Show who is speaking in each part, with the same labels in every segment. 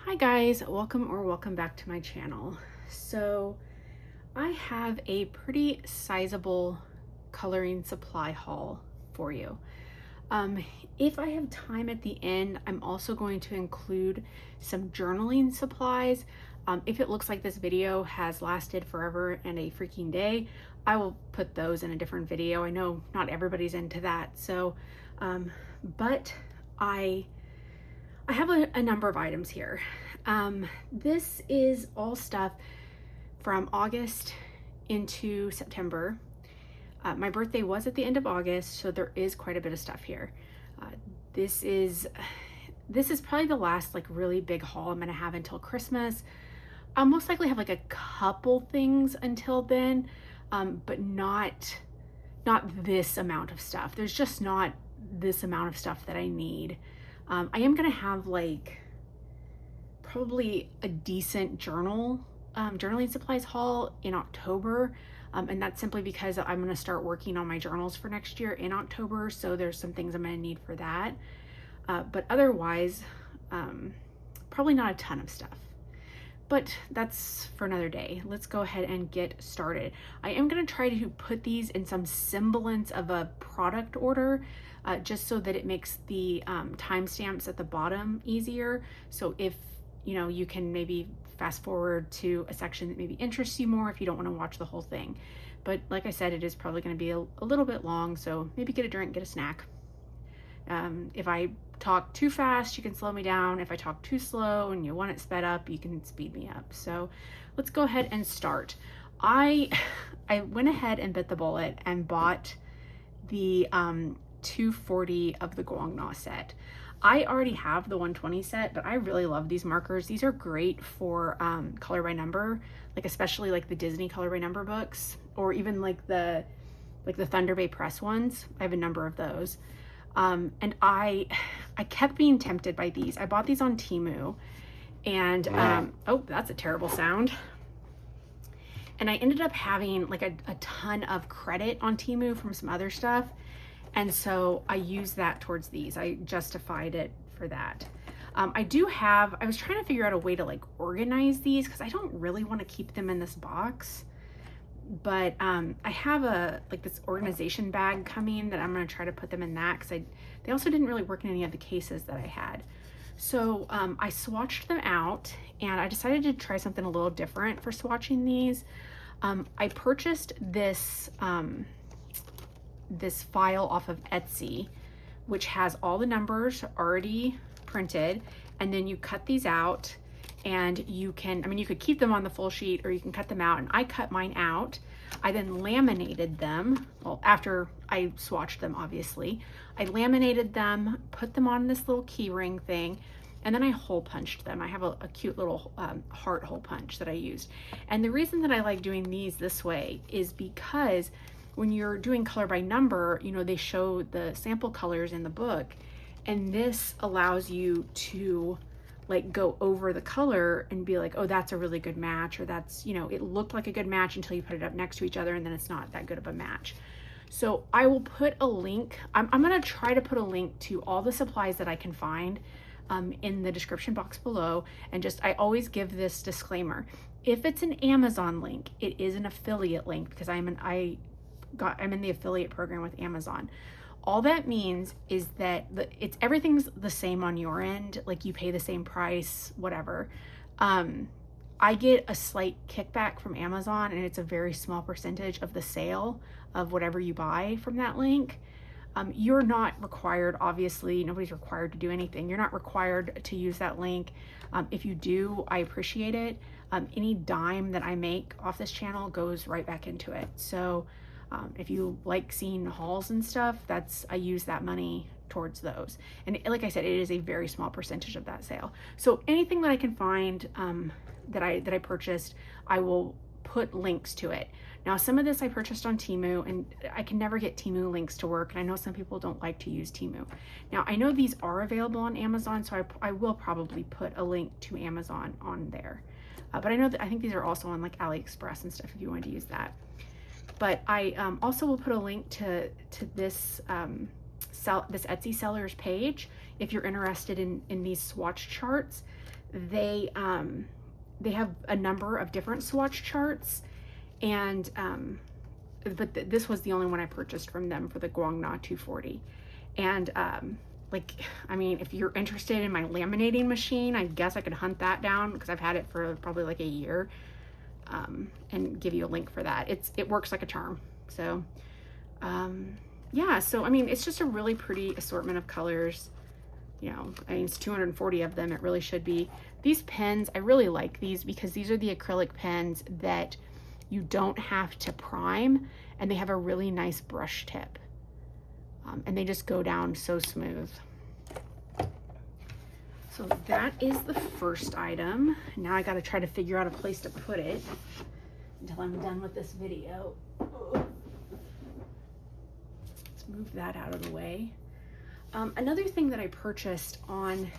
Speaker 1: Hi guys, welcome back to my channel. So I have a pretty sizable coloring supply haul for you. If I have time at the end, I'm also going to include some journaling supplies. If it looks like this video has lasted forever and a freaking day, I will put those in a different video. I know not everybody's into that, so but I have a number of items here. This is all stuff from August into September. My birthday was at the end of August, so there is quite a bit of stuff here. This is probably the last like really big haul I'm gonna have until Christmas. I'll most likely have like a couple things until then, but not this amount of stuff. There's just not this amount of stuff that I need. I am gonna have like probably a decent journaling supplies haul in October, and that's simply because I'm gonna start working on my journals for next year in October, so there's some things I'm gonna need for that. But otherwise, probably not a ton of stuff. But that's for another day. Let's go ahead and get started. I am gonna try to put these in some semblance of a product order, just so that it makes the timestamps at the bottom easier. So if you can maybe fast forward to a section that maybe interests you more if you don't want to watch the whole thing. But like I said, it is probably going to be a little bit long, so maybe get a drink, get a snack. If I talk too fast, you can slow me down. If I talk too slow and you want it sped up, you can speed me up. So let's go ahead and start. I went ahead and bit the bullet and bought the 240 of the Guangna set. I already have the 120 set, but I really love these markers. These are great for color by number, like especially like the Disney color by number books, or even like the Thunder Bay Press ones. I have a number of those. And I kept being tempted by these. I bought these on Temu, and oh, that's a terrible sound. And I ended up having like a ton of credit on Temu from some other stuff. And so I used that towards these. I justified it for that. I was trying to figure out a way to like organize these because I don't really want to keep them in this box. But I have this organization bag coming that I'm going to try to put them in that because they also didn't really work in any of the cases that I had. So I swatched them out and I decided to try something a little different for swatching these. I purchased this file off of Etsy, which has all the numbers already printed, and then you cut these out and you could keep them on the full sheet or you can cut them out, and I cut mine out. I then laminated them, well, after I swatched them, obviously. I laminated them, put them on this little key ring thing, and then I hole punched them. I have a cute little heart hole punch that I used. And the reason that I like doing these this way is because when you're doing color by number, they show the sample colors in the book, and this allows you to like go over the color and be like, oh, that's a really good match, or that's, it looked like a good match until you put it up next to each other and then it's not that good of a match. So I will put a link. I'm gonna try to put a link to all the supplies that I can find in the description box below. And I always give this disclaimer. If it's an Amazon link, it is an affiliate link because I'm in the affiliate program with Amazon. All that means is that everything's the same on your end, like you pay the same price, whatever. I get a slight kickback from Amazon, and it's a very small percentage of the sale of whatever you buy from that link. You're not required, obviously, nobody's required to do anything. You're not required to use that link. If you do, I appreciate it. Any dime that I make off this channel goes right back into it. So if you like seeing hauls and stuff, I use that money towards those. And like I said, it is a very small percentage of that sale. So anything that I can find that I purchased, I will put links to it. Now, some of this I purchased on Temu, and I can never get Temu links to work. And I know some people don't like to use Temu. Now, I know these are available on Amazon, so I will probably put a link to Amazon on there. But I think these are also on like AliExpress and stuff if you wanted to use that. But I also will put a link to this this Etsy seller's page if you're interested in these swatch charts. they have a number of different swatch charts, and this was the only one I purchased from them for the Guangna 240. And like, I mean, if you're interested in my laminating machine, I guess I could hunt that down because I've had it for probably like a year, and give you a link for that. It works like a charm. So yeah, so I mean, it's just a really pretty assortment of colors. You know, I mean, it's 240 of them. It really should be. These pens, I really like these because these are the acrylic pens that you don't have to prime, and they have a really nice brush tip. And they just go down so smooth. So that is the first item. Now I got to try to figure out a place to put it until I'm done with this video. Let's move that out of the way. Another thing that I purchased on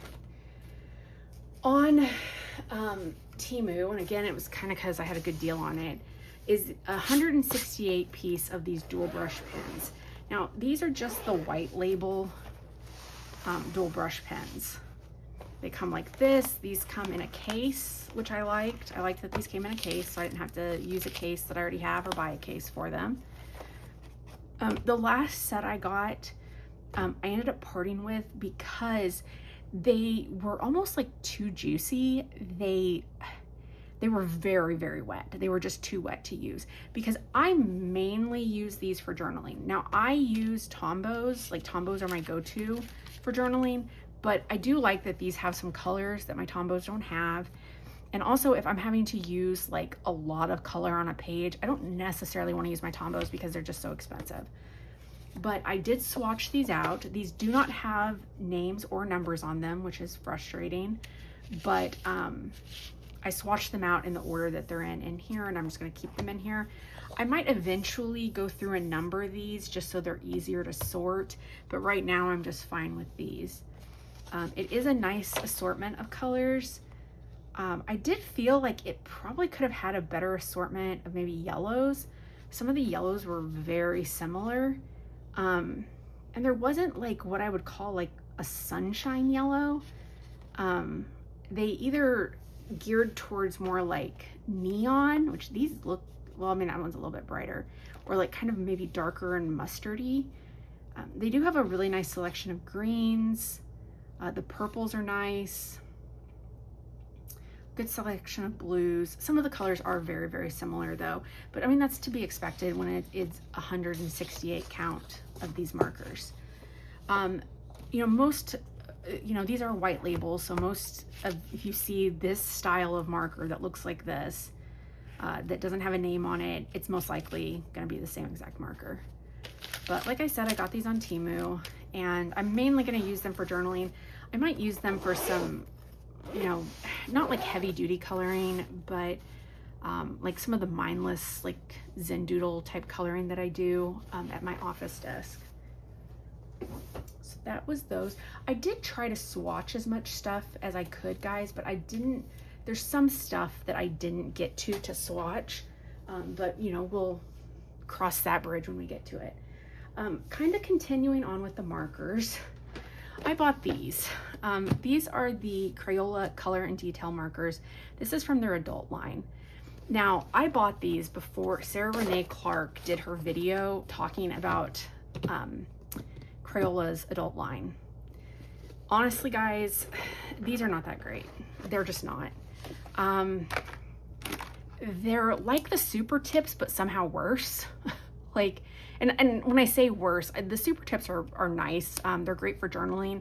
Speaker 1: Temu, and again, it was kind of because I had a good deal on it, is a 168 piece of these dual brush pens. Now, these are just the white label dual brush pens. They come like this. These come in a case, which I liked. I liked that these came in a case, so I didn't have to use a case that I already have or buy a case for them. The last set I got, I ended up parting with because they were almost like too juicy. They were very, very wet. They were just too wet to use because I mainly use these for journaling. Now I use Tombows, like Tombows are my go-to for journaling, but I do like that these have some colors that my Tombows don't have. And also if I'm having to use like a lot of color on a page, I don't necessarily want to use my Tombows because they're just so expensive. But I did swatch these out. These do not have names or numbers on them, which is frustrating, but I swatched them out in the order that they're in here, and I'm just going to keep them in here. I might eventually go through and number these just so they're easier to sort, but right now I'm just fine with these. It is a nice assortment of colors. I did feel like it probably could have had a better assortment of maybe yellows. Some of the yellows were very similar. And there wasn't like what I would call like a sunshine yellow. They either geared towards more like neon, which these look, well, I mean, that one's a little bit brighter, or like kind of maybe darker and mustardy. They do have a really nice selection of greens. The purples are nice. Good selection of blues. Some of the colors are very, very similar though, but I mean, that's to be expected when it's 168 count of these markers. You know, most, you know, these are white labels, so most of, if you see this style of marker that looks like this, that doesn't have a name on it, it's most likely going to be the same exact marker. But like I said, I got these on Temu, and I'm mainly going to use them for journaling. I might use them for some, you know, not like heavy duty coloring, but like some of the mindless, like Zen doodle type coloring that I do at my office desk. So that was those. I did try to swatch as much stuff as I could, guys, but I didn't, there's some stuff that I didn't get to swatch, but you know, we'll cross that bridge when we get to it. Kind of continuing on with the markers, I bought these. These are the Crayola color and detail markers. This is from their adult line. Now, I bought these before Sarah Renee Clark did her video talking about Crayola's adult line. Honestly, guys, these are not that great. They're just not. They're like the super tips, but somehow worse. Like, and when I say worse, the super tips are nice. They're great for journaling.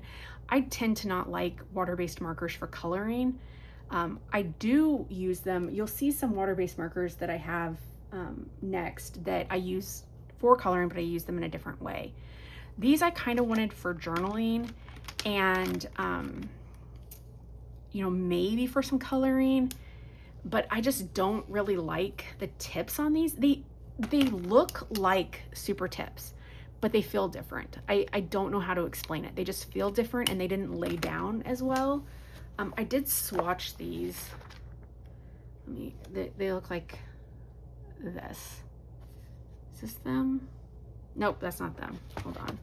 Speaker 1: I tend to not like water-based markers for coloring. I do use them. You'll see some water-based markers that I have next that I use for coloring, but I use them in a different way. These I kind of wanted for journaling and, you know, maybe for some coloring, but I just don't really like the tips on these. They look like super tips, but they feel different. I don't know how to explain it. They just feel different, and they didn't lay down as well. I did swatch these. They look like this. Is this them? Nope, that's not them. Hold on.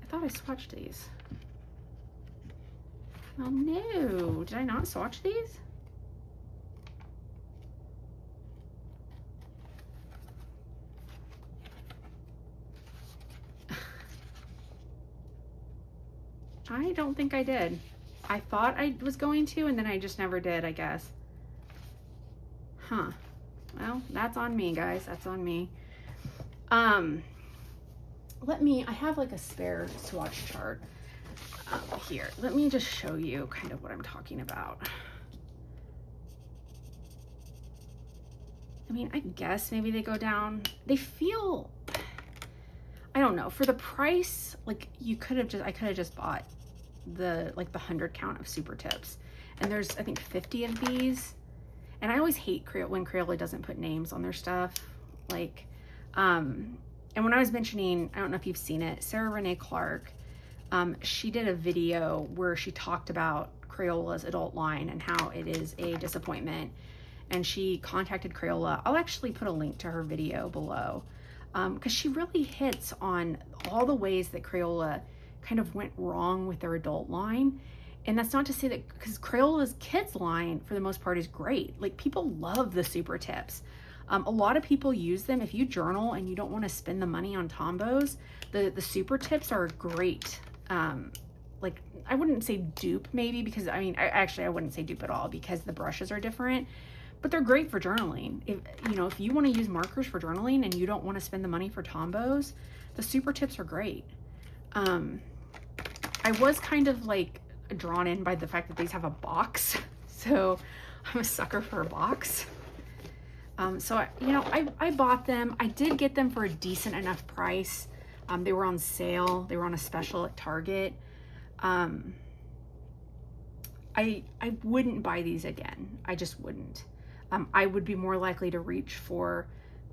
Speaker 1: I thought I swatched these. Oh no, did I not swatch these? I don't think I did. I thought I was going to, and then I just never did, I guess. Huh. Well, that's on me, guys. That's on me. I have like a spare swatch chart here. Let me just show you kind of what I'm talking about. I mean, I guess maybe they go down. They feel, I don't know, for the price, like I could have just bought the 100 count of super tips. And there's, I think, 50 of these. And I always hate when Crayola doesn't put names on their stuff. Like, and when I was mentioning, I don't know if you've seen it, Sarah Renee Clark, she did a video where she talked about Crayola's adult line and how it is a disappointment. And she contacted Crayola. I'll actually put a link to her video below, because she really hits on all the ways that Crayola kind of went wrong with their adult line. And that's not to say that, because Crayola's kids line for the most part is great. Like, people love the super tips. A lot of people use them. If you journal and you don't want to spend the money on Tombows, the super tips are great. Like, I wouldn't say dupe maybe, because I mean, I wouldn't say dupe at all, because the brushes are different, but they're great for journaling. If you want to use markers for journaling and you don't want to spend the money for Tombows, the super tips are great. I was kind of like drawn in by the fact that these have a box. So I'm a sucker for a box. So I bought them. I did get them for a decent enough price. They were on sale. They were on a special at Target. I wouldn't buy these again. I just wouldn't. I would be more likely to reach for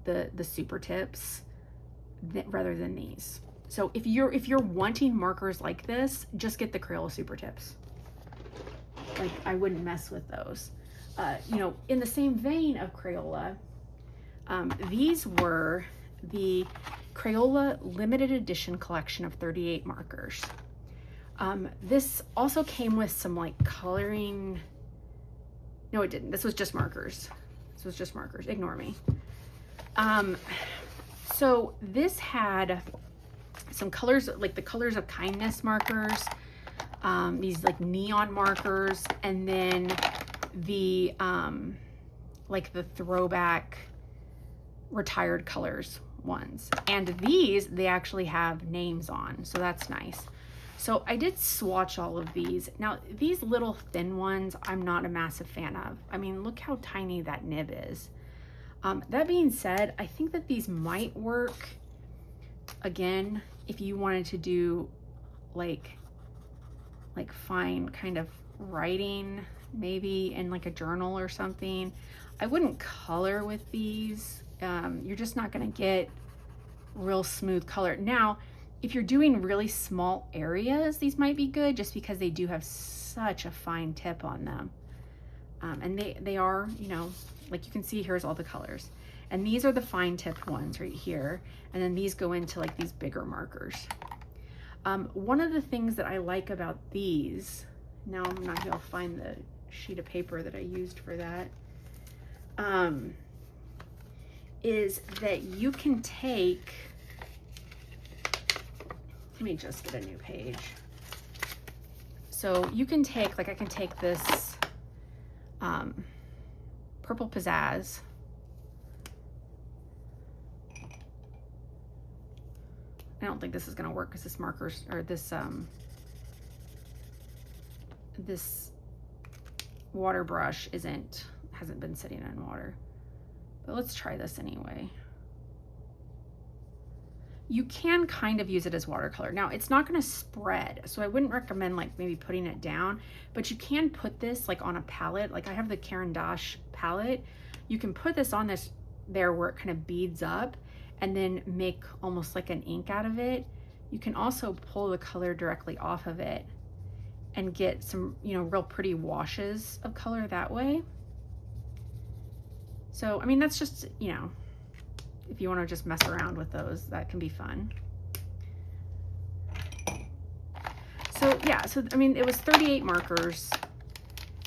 Speaker 1: the super tips rather than these. So if you're wanting markers like this, just get the Crayola super tips. Like, I wouldn't mess with those. In the same vein of Crayola, these were the Crayola limited edition collection of 38 markers. This also came with some like coloring. No, it didn't. This was just markers. Ignore me. So this had some colors, like the colors of kindness markers, these like neon markers, and then the like the throwback retired colors ones. And these, they actually have names on, so that's nice. So I did swatch all of these. Now, these little thin ones, I'm not a massive fan of. I mean, look how tiny that nib is. That being said, I think that these might work, again, if you wanted to do like fine kind of writing, maybe in like a journal or something. I wouldn't color with these. You're just not gonna get real smooth color. Now, if you're doing really small areas, these might be good, just because they do have such a fine tip on them. And they are, like you can see, here's all the colors. And these are the fine tipped ones right here. And then these go into like these bigger markers. One of the things that I like about these, now I'm not gonna find the sheet of paper that I used for that, is that you can take, let me just get a new page. So you can take, like I can take this purple pizzazz, I don't think this is gonna work because this markers, or this this water brush hasn't been sitting in water. But let's try this anyway. You can kind of use it as watercolor. Now, it's not gonna spread, so I wouldn't recommend like maybe putting it down, but you can put this like on a palette. Like I have the Caran d'Ache palette. You can put this on this there where it kind of beads up, and then make almost like an ink out of it. You can also pull the color directly off of it and get some, real pretty washes of color that way. So, I mean, that's just, if you want to just mess around with those, that can be fun. So yeah, so I mean, it was 38 markers.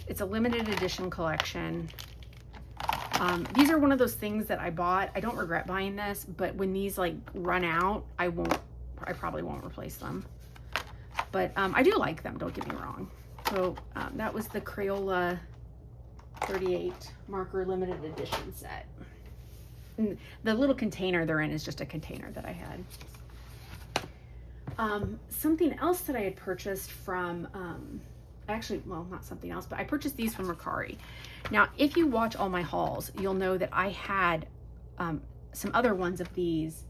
Speaker 1: It's a limited edition collection. These are one of those things that I bought. I don't regret buying this, but when these like run out, I probably won't replace them. But I do like them, don't get me wrong. So that was the Crayola 38 marker limited edition set. And the little container they're in is just a container that I had. Something else that I had purchased from, actually, well, not something else, but I purchased these from Mercari. Now, if you watch all my hauls, you'll know that I had some other ones of these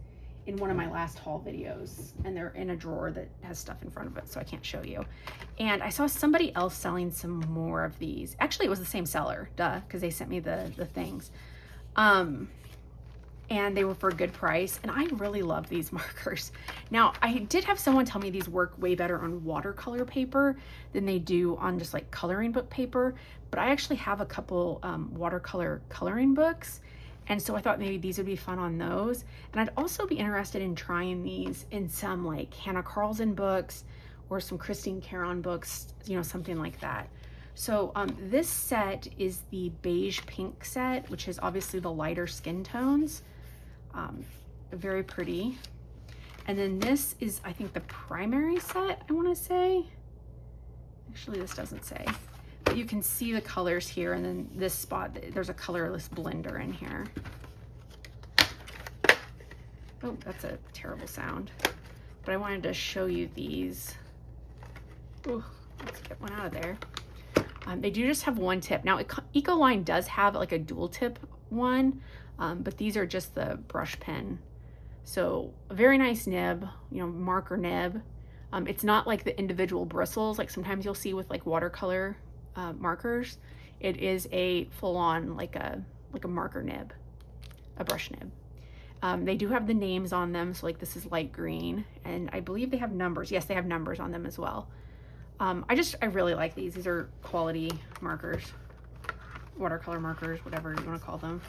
Speaker 1: in one of my last haul videos, and they're in a drawer that has stuff in front of it, so I can't show you. And I saw somebody else selling some more of these. Actually, it was the same seller, duh, because they sent me the things. And they were for a good price, and I really love these markers. Now, I did have someone tell me these work way better on watercolor paper than they do on just like coloring book paper, but I actually have a couple watercolor coloring books, and so I thought maybe these would be fun on those. And I'd also be interested in trying these in some like Hannah Carlson books or some Christine Caron books, you know, something like that. So this set is the beige pink set, which is obviously the lighter skin tones. Very pretty. And then this is, I think, the primary set, I want to say. Actually, this doesn't say. But you can see the colors here, and then this spot, there's a colorless blender in here. Oh, that's a terrible sound. But I wanted to show you these. Ooh, let's get one out of there. They do just have one tip. Now, Ecoline does have like a dual tip one, but these are just the brush pen. So a very nice nib, you know, marker nib. It's not like the individual bristles like sometimes you'll see with like watercolor markers. It is a full-on like a marker nib, a brush nib. They do have the names on them, so like this is light green, and I believe they have numbers. Yes, they have numbers on them as well. I really like these. These are quality markers, watercolor markers, whatever you want to call them.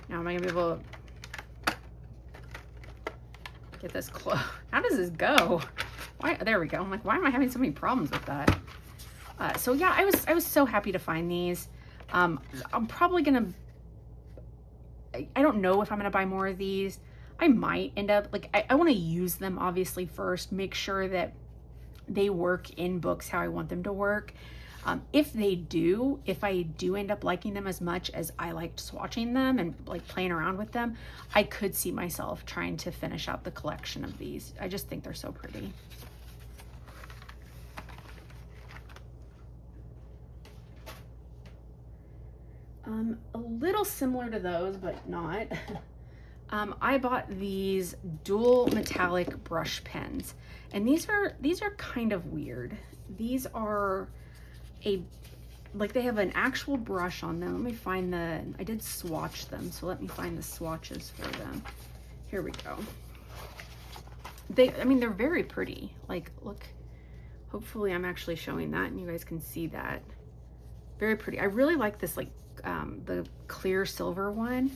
Speaker 1: Now, am I gonna be able to get this close? How does this go? Why? There we go. I'm like, why am I having so many problems with that? So yeah, I was so happy to find these. I'm probably gonna, I don't know if I'm gonna buy more of these. I might end up, like, I want to use them obviously first, make sure that they work in books how I want them to work. If I do end up liking them as much as I liked swatching them and like playing around with them, I could see myself trying to finish out the collection of these. I just think they're so pretty. A little similar to those, but not. I bought these dual metallic brush pens, and these are kind of weird. These are like they have an actual brush on them. Let me find I did swatch them, so let me find the swatches for them. Here we go. I mean, they're very pretty. Like, look, hopefully I'm actually showing that and you guys can see that. Very pretty. I really like this, like, the clear silver one.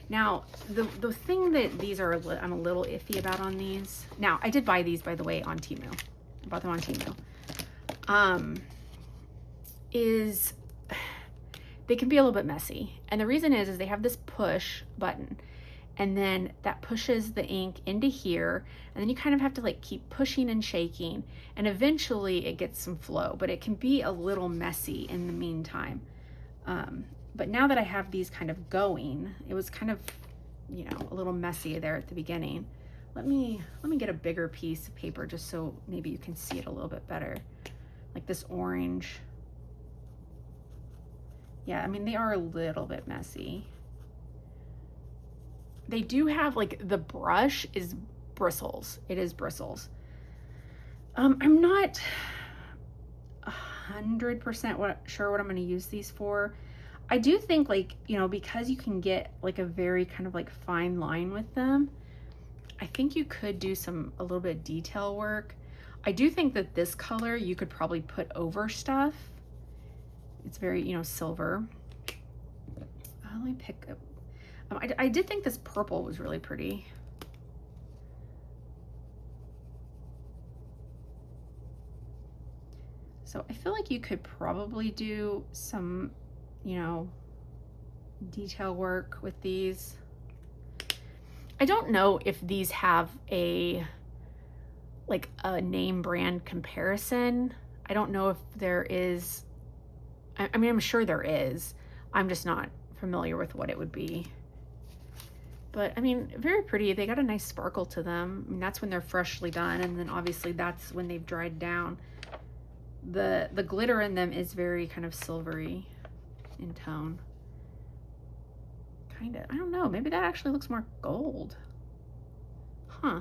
Speaker 1: Now, the thing that these are, I'm a little iffy about on these. Now, I did buy these, by the way, on Temu. I bought them on Temu. Is they can be a little bit messy. And the reason is they have this push button. And then that pushes the ink into here. And then you kind of have to like keep pushing and shaking. And eventually it gets some flow. But it can be a little messy in the meantime. But now that I have these kind of going, it was kind of, you know, a little messy there at the beginning. Let me get a bigger piece of paper just so maybe you can see it a little bit better. Like this orange. Yeah, I mean, they are a little bit messy. They do have, like, the brush is bristles. It is bristles. I'm not 100% sure what I'm going to use these for. I do think, like, you know, because you can get like a very kind of like fine line with them, I think you could do a little bit of detail work. I do think that this color you could probably put over stuff. It's very, you know, silver. Let me pick up. I did think this purple was really pretty. So I feel like you could probably do some, you know, detail work with these. I don't know if these have like a name brand comparison. I don't know if there is. I mean, I'm sure there is. I'm just not familiar with what it would be. But I mean, very pretty. They got a nice sparkle to them. I mean, that's when they're freshly done, and then obviously that's when they've dried down. The glitter in them is very kind of silvery in tone. Kind of, I don't know, maybe that actually looks more gold. Huh.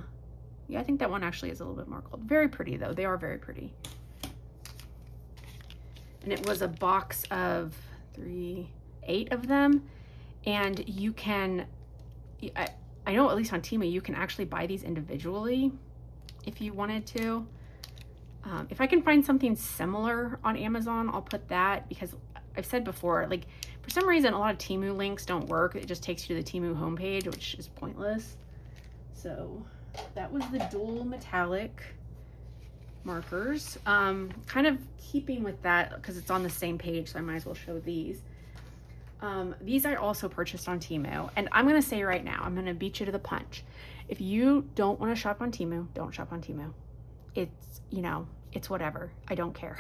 Speaker 1: Yeah, I think that one actually is a little bit more gold. Very pretty though, they are very pretty. And it was a box of 8 of them. And you can, I know at least on Temu, you can actually buy these individually if you wanted to. If I can find something similar on Amazon, I'll put that, because I've said before, like for some reason, a lot of Temu links don't work. It just takes you to the Temu homepage, which is pointless. So that was the dual metallic markers. Kind of keeping with that, because it's on the same page, so I might as well show these. These I also purchased on Temu, and I'm going to say right now, I'm going to beat you to the punch. If you don't want to shop on Temu, don't shop on Temu. It's, you know, it's whatever. I don't care.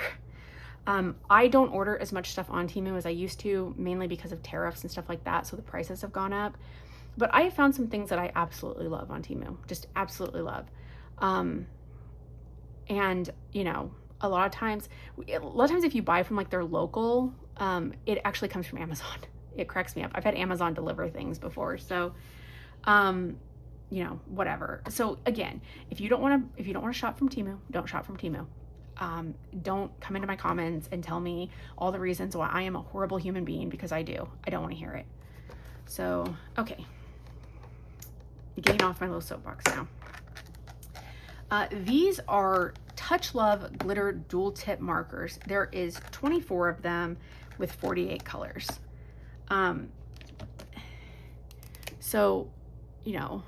Speaker 1: I don't order as much stuff on Temu as I used to, mainly because of tariffs and stuff like that, so the prices have gone up. But I have found some things that I absolutely love on Temu, just absolutely love. And, you know, a lot of times if you buy from like their local, it actually comes from Amazon. It cracks me up. I've had Amazon deliver things before, so you know, whatever. So again, if you don't want to shop from Temu, don't shop from Temu. Don't come into my comments and tell me all the reasons why I am a horrible human being, because I do. I don't want to hear it. So, okay. Getting off my little soapbox now. These are Touch Love Glitter Dual Tip Markers. There is 24 of them with 48 colors. So, you know,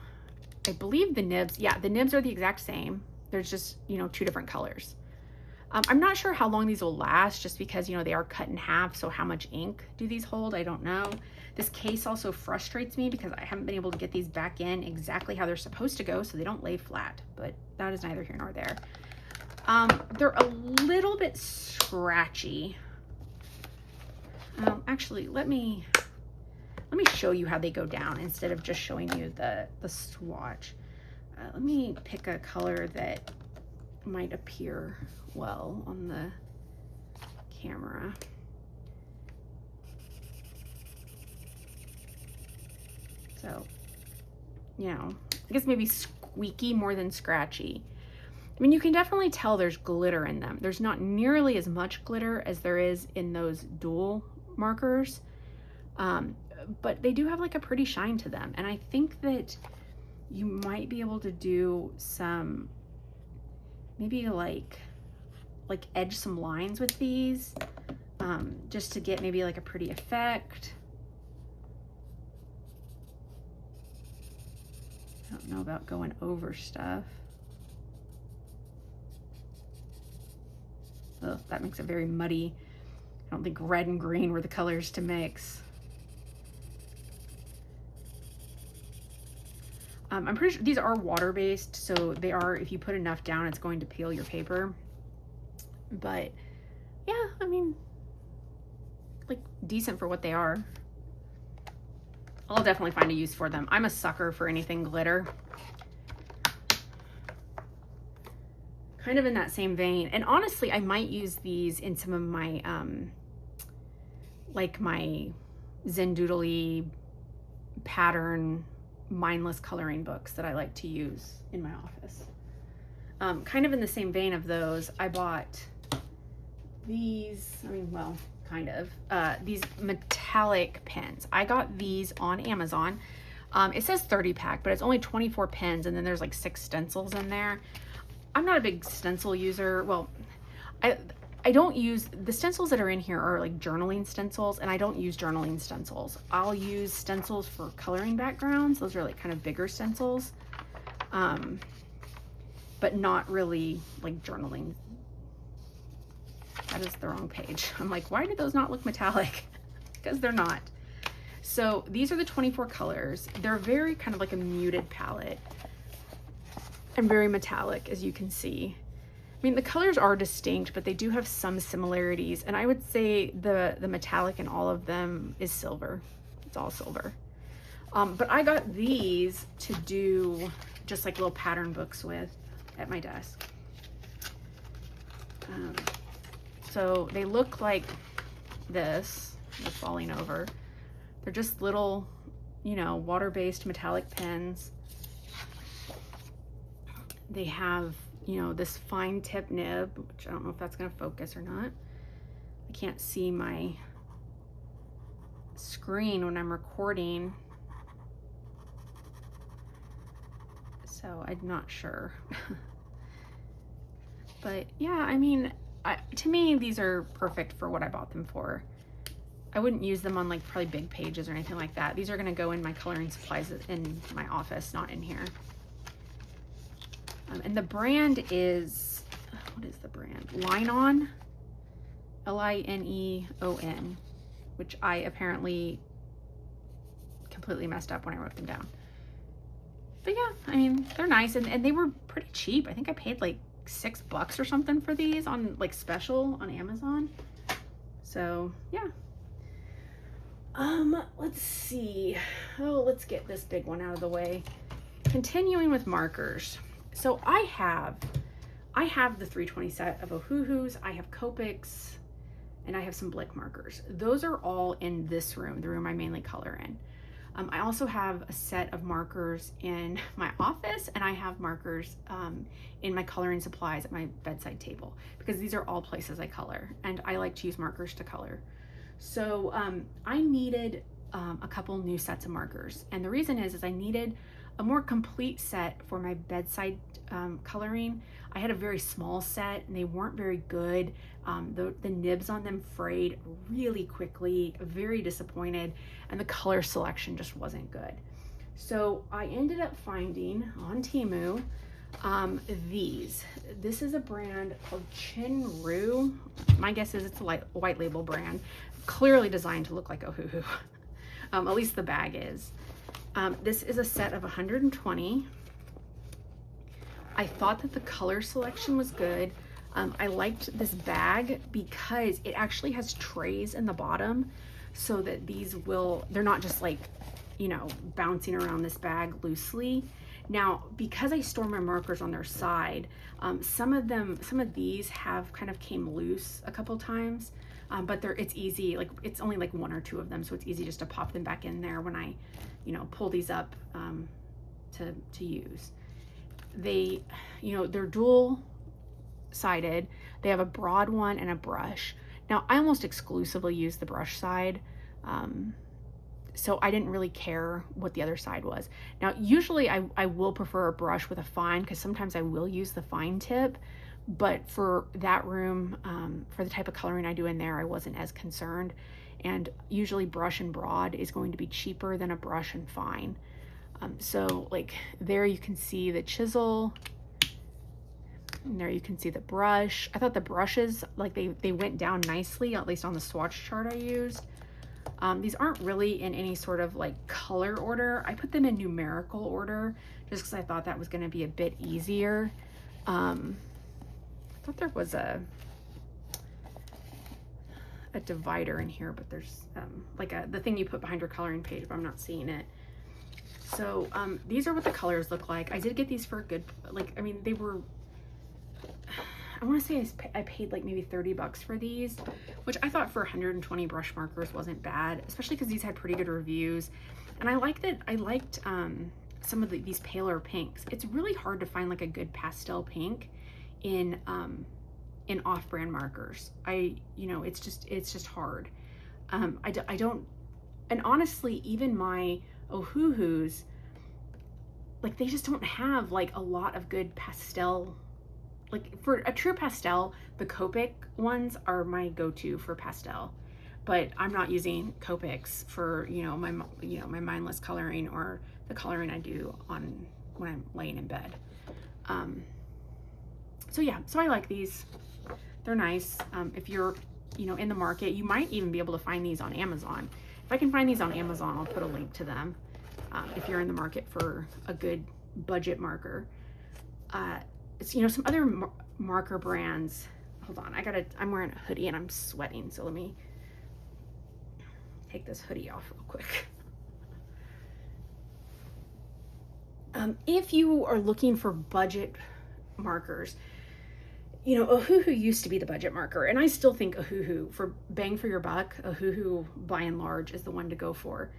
Speaker 1: I believe the nibs, yeah, the nibs are the exact same. There's just, you know, 2 different colors. I'm not sure how long these will last, just because, you know, they are cut in half. So how much ink do these hold? I don't know. This case also frustrates me because I haven't been able to get these back in exactly how they're supposed to go, so they don't lay flat, but that is neither here nor there. They're a little bit scratchy. Actually, let me show you how they go down instead of just showing you the swatch. Let me pick a color that might appear well on the camera. So, you know, I guess maybe squeaky more than scratchy. I mean, you can definitely tell there's glitter in them. There's not nearly as much glitter as there is in those dual markers, but they do have like a pretty shine to them. And I think that you might be able to do some, maybe like edge some lines with these, just to get maybe like a pretty effect. I don't know about going over stuff. Ugh, that makes it very muddy. I don't think red and green were the colors to mix. I'm pretty sure these are water-based, so they are, if you put enough down, it's going to peel your paper. But yeah, I mean, like decent for what they are. I'll definitely find a use for them. I'm a sucker for anything glitter. Kind of in that same vein. And honestly, I might use these in some of my, like my Zendoodly pattern mindless coloring books that I like to use in my office. Kind of in the same vein of those, I bought these, I mean, well, kind of, these metallic pens. I got these on Amazon. It says 30 pack, but it's only 24 pens, and then there's like 6 stencils in there. I'm not a big stencil user. Well, I don't use, the stencils that are in here are like journaling stencils, and I don't use journaling stencils. I'll use stencils for coloring backgrounds. Those are like kind of bigger stencils, but not really like journaling. that is the wrong page. I'm like, why do those not look metallic? Because they're not. So these are the 24 colors. They're very kind of like a muted palette and very metallic, as you can see. I mean, the colors are distinct, but they do have some similarities. And I would say the metallic in all of them is silver. It's all silver. But I got these to do just like little pattern books with at my desk. So they look like this. They're falling over. They're just little, you know, water-based metallic pens. They have, you know, this fine tip nib, which I don't know if that's going to focus or not. I can't see my screen when I'm recording, so I'm not sure. But yeah, I mean, to me, these are perfect for what I bought them for. I wouldn't use them on like probably big pages or anything like that. These are going to go in my coloring supplies in my office, not in here. And the brand is, what is the brand? Lineon, Lineon, which I apparently completely messed up when I wrote them down. But yeah, I mean, they're nice, and they were pretty cheap. I think I paid like $6 or something for these on like special on Amazon. So yeah. Let's see. Oh, let's get this big one out of the way. Continuing with markers. So I have the 320 set of Ohuhus, I have Copics, and I have some Blick markers. Those are all in this room, the room I mainly color in. I also have a set of markers in my office, and I have markers in my coloring supplies at my bedside table, because these are all places I color, and I like to use markers to color. So I needed a couple new sets of markers, and the reason is I needed a more complete set for my bedside coloring. I had a very small set and they weren't very good. The nibs on them frayed really quickly, very disappointed, and the color selection just wasn't good. So I ended up finding on Temu these. This is a brand called Chinru. My guess is it's a white label brand, clearly designed to look like Ohuhu. At least the bag is. This is a set of 120. I thought that the color selection was good. I liked this bag because it actually has trays in the bottom, so that they're not just like, you know, bouncing around this bag loosely. Now, because I store my markers on their side, some of these have kind of came loose a couple times, but it's easy, like it's only like one or two of them, so it's easy just to pop them back in there when I, you know, pull these up to use. They, you know, they're dual sided. They have a broad one and a brush. Now, I almost exclusively use the brush side, so I didn't really care what the other side was. Now, usually I will prefer a brush with a fine, because sometimes I will use the fine tip, but for that room, for the type of coloring I do in there, I wasn't as concerned. And usually brush and broad is going to be cheaper than a brush and fine. So like there you can see the chisel, and there you can see the brush. I thought the brushes, like they went down nicely, at least on the swatch chart I used. These aren't really in any sort of like color order. I put them in numerical order just because I thought that was going to be a bit easier. I thought there was a divider in here, but there's like the thing you put behind your coloring page, but I'm not seeing it. So these are what the colors look like. I did get these for a good, like, I mean, they were, I want to say I paid like maybe $30 for these, which I thought for 120 brush markers wasn't bad, especially because these had pretty good reviews. And I liked some of these paler pinks. It's really hard to find like a good pastel pink in off-brand markers. You know, it's just hard. I don't, and honestly, even my Ohuhus, like they just don't have like a lot of good pastel. Like for a true pastel, the Copic ones are my go-to for pastel, but I'm not using Copics for, you know, my mindless coloring or the coloring I do when I'm laying in bed. So yeah, so I like these. They're nice. If you're, you know, in the market, you might even be able to find these on Amazon. If I can find these on Amazon, I'll put a link to them. If you're in the market for a good budget marker. It's, you know, some other marker brands. Hold on, I'm wearing a hoodie and I'm sweating, so let me take this hoodie off real quick. If you are looking for budget markers, you know, Ohuhu used to be the budget marker, and I still think Ohuhu, for bang for your buck, Ohuhu by and large is the one to go for.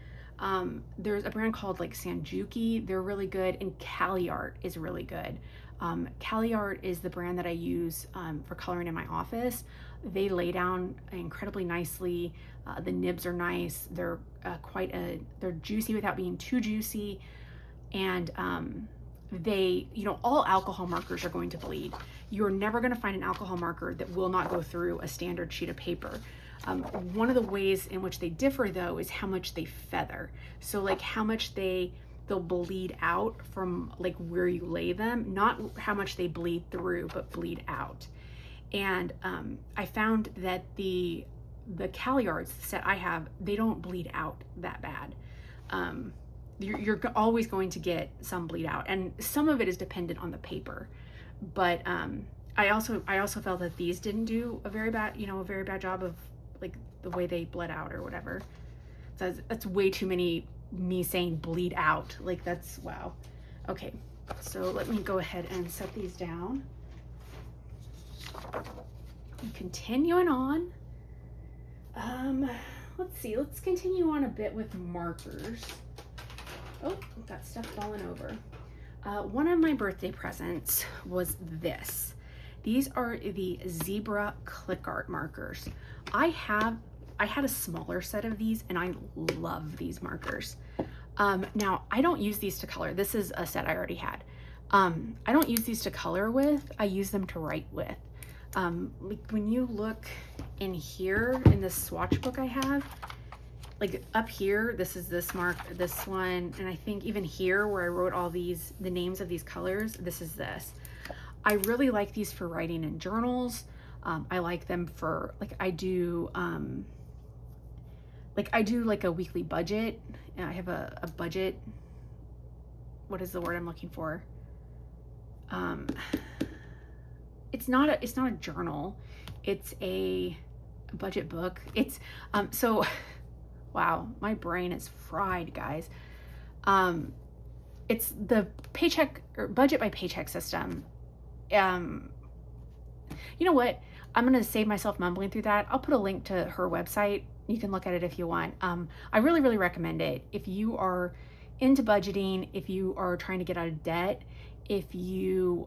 Speaker 1: There's a brand called like Sanjuki, they're really good, and ClickArt is really good. ClickArt is the brand that I use for coloring in my office. They lay down incredibly nicely. The nibs are nice. They're they're juicy without being too juicy. And you know, all alcohol markers are going to bleed. You're never going to find an alcohol marker that will not go through a standard sheet of paper. One of the ways in which they differ though is how much they feather. So like how much they'll bleed out from like where you lay them, not how much they bleed through, but bleed out. And I found that the ClickArts set I have, they don't bleed out that bad. You're always going to get some bleed out, and some of it is dependent on the paper. But I also felt that these didn't do a very bad job of like the way they bled out or whatever. So that's way too many me saying bleed out. Like that's, wow. Okay, so let me go ahead and set these down. Continuing on. Let's see, let's continue on a bit with markers. Oh, got stuff falling over. One of my birthday presents was this. These are the Zebra ClickArt markers. I had a smaller set of these and I love these markers. Now I don't use these to color. This is a set I already had. I don't use these to color with. I use them to write with. Like when you look in here in this swatch book I have, like up here, this is this one, and I think even here where I wrote all these, the names of these colors, this is this. I really like these for writing in journals. I like them for, like I do like a weekly budget. I have a budget, what is the word I'm looking for? It's not a journal, it's a budget book. It's so wow, my brain is fried, guys. It's the paycheck or budget by paycheck system. You know what? I'm gonna save myself mumbling through that. I'll put a link to her website. You can look at it if you want. I really, really recommend it. If you are into budgeting, if you are trying to get out of debt, if you,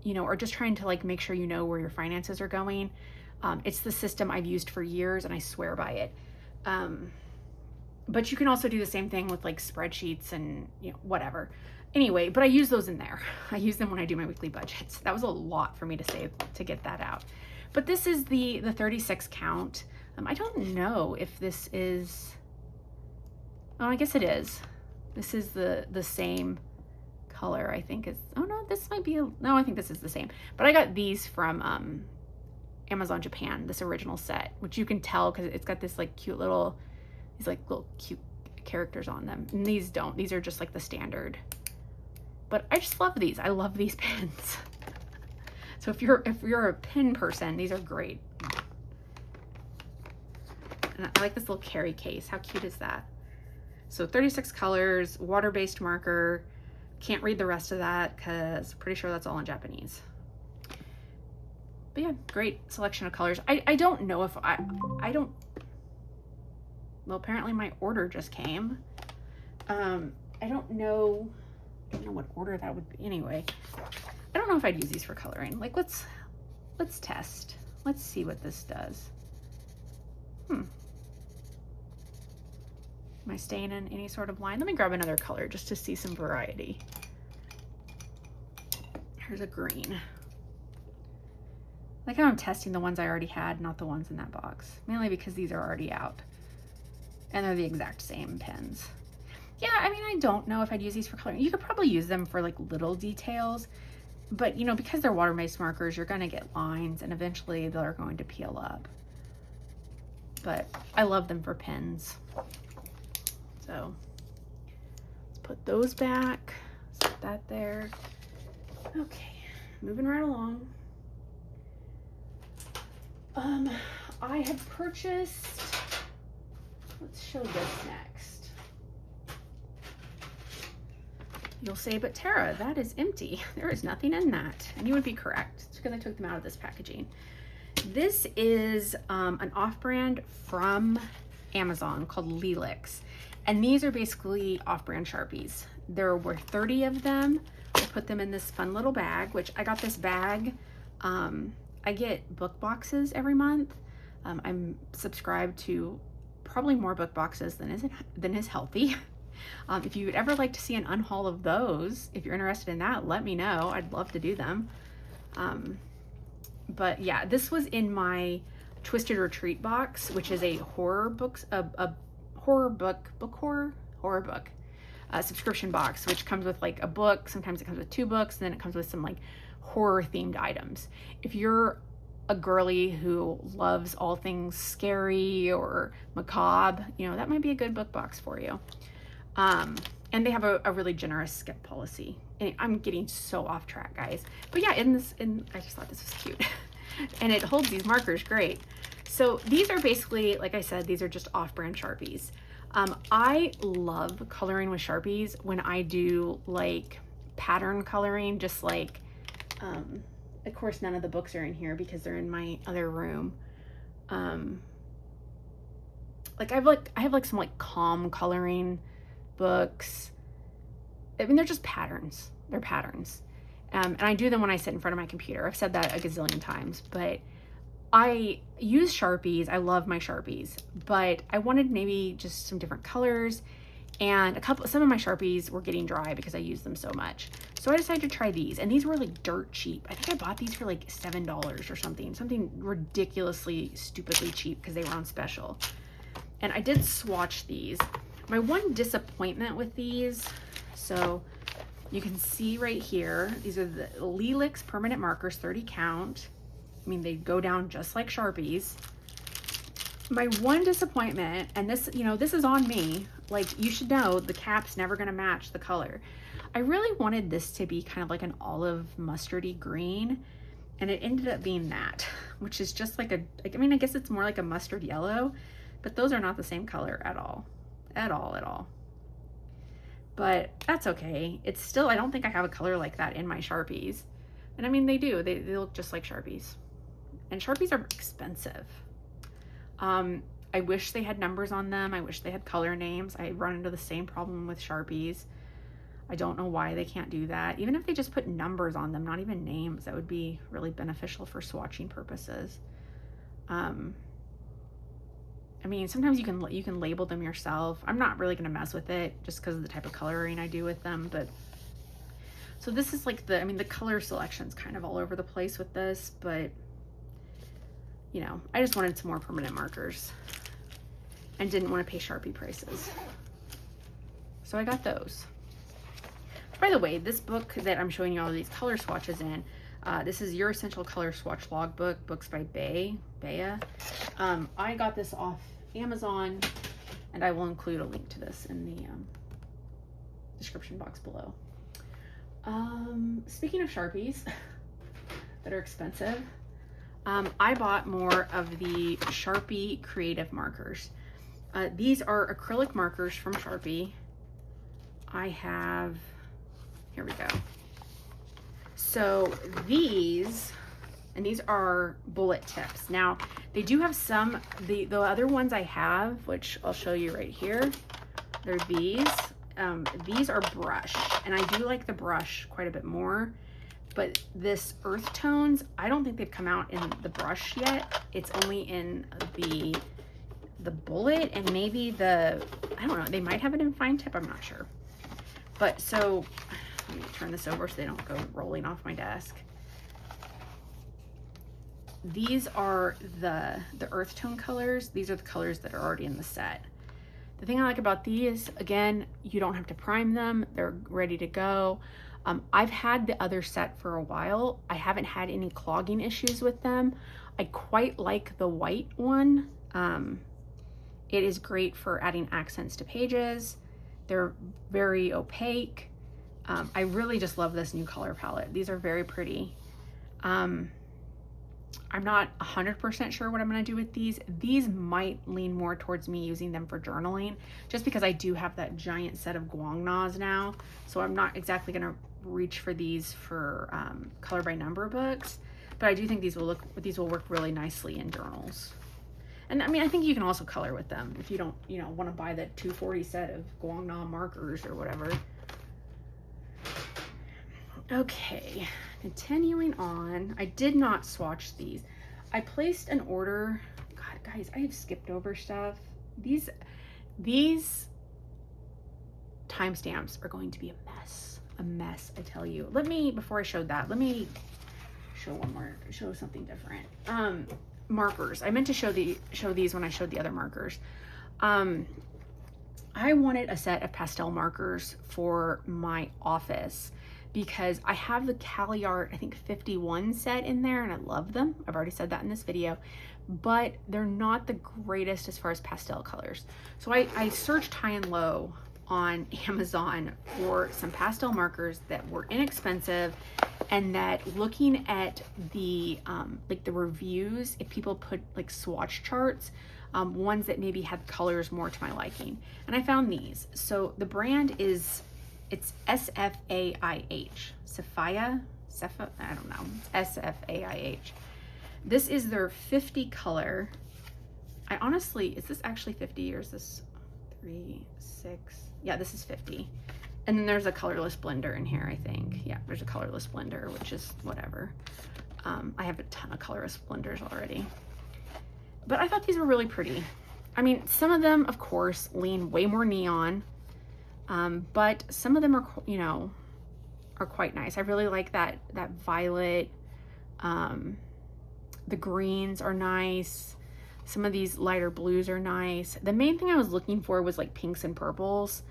Speaker 1: you know, are just trying to like make sure you know where your finances are going. It's the system I've used for years and I swear by it. But you can also do the same thing with like spreadsheets and, you know, whatever. Anyway, but I use those in there. I use them when I do my weekly budgets. That was a lot for me to save to get that out. But this is the 36 count. I don't know if this is, oh, I guess it is. This is the same color, I think is, oh no, this might be, no, I think this is the same. But I got these from Amazon Japan, this original set, which you can tell because it's got this like cute little, these like little cute characters on them. And these don't, these are just like the standard. But I just love these. I love these pens. So if you're a pen person, these are great. And I like this little carry case. How cute is that? So 36 colors, water-based marker. Can't read the rest of that because I'm pretty sure that's all in Japanese. But yeah, great selection of colors. I don't know if I don't, well, apparently my order just came. I don't know what order that would be. Anyway, I don't know if I'd use these for coloring. Like, let's test. Let's see what this does. Am I staying in any sort of line? Let me grab another color just to see some variety. Here's a green. Like how I'm testing the ones I already had, not the ones in that box. Mainly because these are already out. And they're the exact same pens. Yeah, I mean, I don't know if I'd use these for coloring. You could probably use them for like little details. But you know, because they're water-based markers, you're gonna get lines and eventually they're going to peel up. But I love them for pens. So let's put those back, set that there. Okay, moving right along. I have purchased, let's show this next. You'll say, but Tara, that is empty. There is nothing in that. And you would be correct. It's because I took them out of this packaging. This is an off-brand from Amazon called Leelix. And these are basically off-brand Sharpies. There were 30 of them. I put them in this fun little bag, which I got this bag. I get book boxes every month. I'm subscribed to probably more book boxes than is healthy. If you would ever like to see an unhaul of those, if you're interested in that, let me know. I'd love to do them. But yeah, this was in my Twisted Retreat box, which is a horror book subscription box, which comes with like a book. Sometimes it comes with 2 books, and then it comes with some like horror themed items. If you're a girly who loves all things scary or macabre, you know, that might be a good book box for you. And they have a really generous skip policy. And I'm getting so off track, guys. But yeah, I just thought this was cute. And it holds these markers great. So these are basically, like I said, these are just off-brand Sharpies. I love coloring with Sharpies when I do like pattern coloring, just like, of course, none of the books are in here because they're in my other room. Like I have like some like calm coloring books. I mean, they're just patterns. They're patterns. And I do them when I sit in front of my computer. I've said that a gazillion times, but I use Sharpies. I love my Sharpies, but I wanted maybe just some different colors, and some of my Sharpies were getting dry because I used them so much. So I decided to try these, and these were like dirt cheap. I think I bought these for like $7 or something ridiculously, stupidly cheap because they were on special. And I did swatch these. My one disappointment with these, so you can see right here, these are the Leelix permanent markers, 30 count. I mean, they go down just like Sharpies. My one disappointment, and this, you know, this is on me, like you should know the cap's never gonna match the color. I really wanted this to be kind of like an olive mustardy green, and it ended up being that, which is just like I mean, I guess it's more like a mustard yellow, but those are not the same color at all. But that's okay. It's still, I don't think I have a color like that in my Sharpies. And I mean, they do. They look just like Sharpies. And Sharpies are expensive. I wish they had numbers on them. I wish they had color names. I run into the same problem with Sharpies. I don't know why they can't do that. Even if they just put numbers on them, not even names, that would be really beneficial for swatching purposes. I mean, sometimes you can label them yourself. I'm not really gonna mess with it just because of the type of coloring I do with them. But so this is like the color selection's kind of all over the place with this, but you know, I just wanted some more permanent markers and didn't want to pay Sharpie prices. So I got those. By the way, this book that I'm showing you all of these color swatches in, this is Your Essential Color Swatch Logbook, books by Bea. I got this off Amazon, and I will include a link to this in the description box below. Speaking of Sharpies that are expensive, I bought more of the Sharpie Creative markers. These are acrylic markers from Sharpie. I have, here we go. So these are bullet tips. Now they do have some, the other ones I have, which I'll show you right here, they're these. These are brush, and I do like the brush quite a bit more, but this earth tones, I don't think they've come out in the brush yet. It's only in the bullet, and maybe I don't know, they might have it in fine tip, I'm not sure. But so let me turn this over so they don't go rolling off my desk. These are the earth tone colors. These are the colors that are already in the set. The thing I like about these, again, you don't have to prime them. They're ready to go. I've had the other set for a while. I haven't had any clogging issues with them. I quite like the white one. It is great for adding accents to pages. They're very opaque. I really just love this new color palette. These are very pretty. I'm not 100% sure what I'm going to do with these. These might lean more towards me using them for journaling, just because I do have that giant set of Guangnas now. So I'm not exactly going to reach for these for color by number books, but I do think these will work really nicely in journals. And I mean, I think you can also color with them if you don't, want to buy the 240 set of Guangna markers or whatever. Okay, continuing on. I did not swatch these. I placed an order. God, guys, I have skipped over stuff. These timestamps are going to be a mess, I tell you. Before I showed that, let me show something different. Markers. I meant to show these when I showed the other markers. I wanted a set of pastel markers for my office because I have the ClickArt, I think 51 set in there, and I love them. I've already said that in this video, but they're not the greatest as far as pastel colors. So I searched high and low on Amazon for some pastel markers that were inexpensive, and that looking at the like the reviews, if people put like swatch charts, ones that maybe had colors more to my liking, and I found these. So the brand it's Safia, Safia, I don't know, Safia. This is their 50 color. Is this actually 50 or is this 3, 6? Yeah, this is 50. And then there's a colorless blender in here, I think. Yeah, there's a colorless blender, which is whatever. I have a ton of colorless blenders already. But I thought these were really pretty. I mean, some of them, of course, lean way more neon. But some of them are, are quite nice. I really like that violet. The greens are nice. Some of these lighter blues are nice. The main thing I was looking for was like pinks and purples.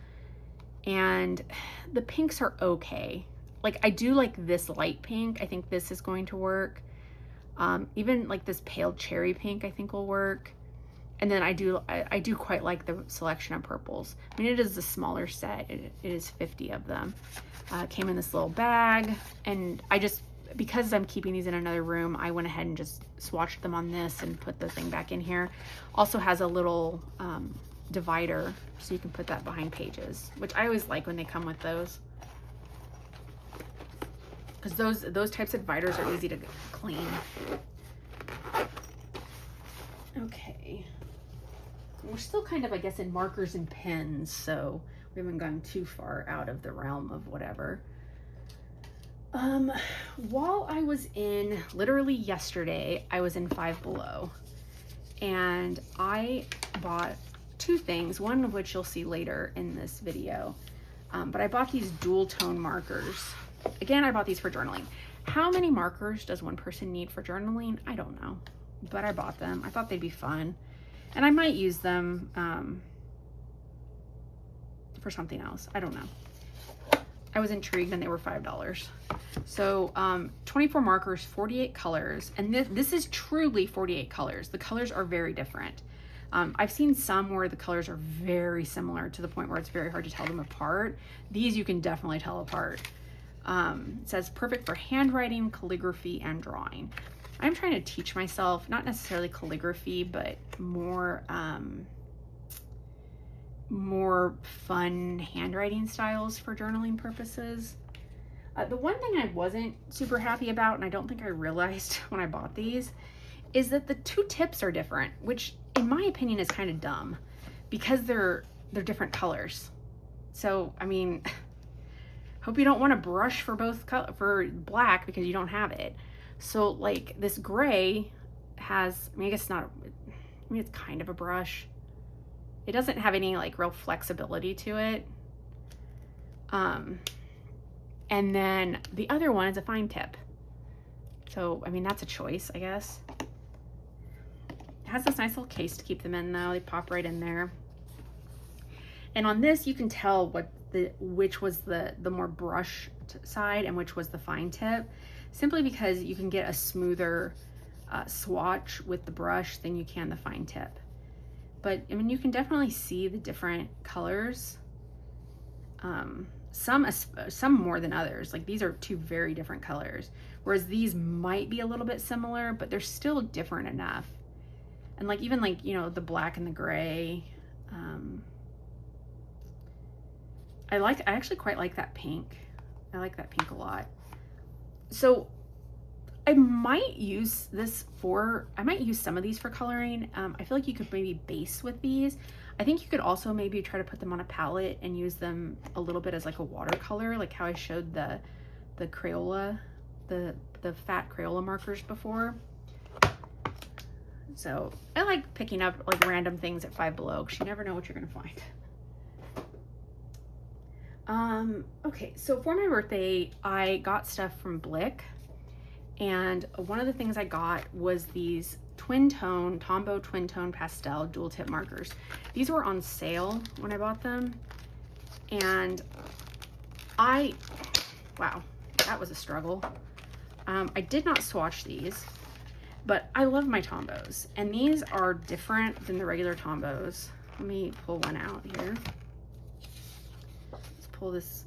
Speaker 1: And the pinks are okay. Like, I do like this light pink. I think this is going to work. Even like this pale cherry pink I think will work. And then I do quite like the selection of purples. I mean, it is a smaller set. It is 50 of them. Came in this little bag, and because I'm keeping these in another room, I went ahead and just swatched them on this and put the thing back in here. Also has a little divider, so you can put that behind pages, which I always like when they come with those, because those types of dividers are easy to clean. Okay. We're still kind of, I guess, in markers and pens, so we haven't gone too far out of the realm of whatever. While I was literally yesterday, I was in Five Below, and I bought two things, one of which you'll see later in this video. But I bought these dual tone markers. Again, I bought these for journaling. How many markers does one person need for journaling? I don't know, but I bought them. I thought they'd be fun. And I might use them for something else. I don't know. I was intrigued, and they were $5. So 24 markers, 48 colors. And this is truly 48 colors. The colors are very different. I've seen some where the colors are very similar to the point where it's very hard to tell them apart. These you can definitely tell apart. It says perfect for handwriting, calligraphy, and drawing. I'm trying to teach myself, not necessarily calligraphy, but more fun handwriting styles for journaling purposes. The one thing I wasn't super happy about, and I don't think I realized when I bought these, is that the two tips are different, which in my opinion is kind of dumb because they're different colors. So, I mean, hope you don't want to brush for for black because you don't have it. So like this gray has, I mean, I guess it's not, I mean, it's kind of a brush. It doesn't have any like real flexibility to it. And then the other one is a fine tip. So, I mean, that's a choice, I guess. It has this nice little case to keep them in though. They pop right in there. And on this, you can tell which was the more brush side and which was the fine tip, simply because you can get a smoother swatch with the brush than you can the fine tip. But I mean, you can definitely see the different colors. Some more than others. Like these are two very different colors, whereas these might be a little bit similar, but they're still different enough. And like even like, you know, the black and the gray. I actually quite like that pink. I like that pink a lot. So I might use some of these for coloring. I feel like you could maybe base with these. I think you could also maybe try to put them on a palette and use them a little bit as like a watercolor, like how I showed the Crayola, the fat Crayola markers before. So I like picking up like random things at Five Below because you never know what you're gonna find. Okay, so for my birthday, I got stuff from Blick, and one of the things I got was these Tombow TwinTone pastel dual tip markers. These were on sale when I bought them, and wow, that was a struggle. I did not swatch these, but I love my Tombows, and these are different than the regular Tombows. Let me pull one out here. Let's pull this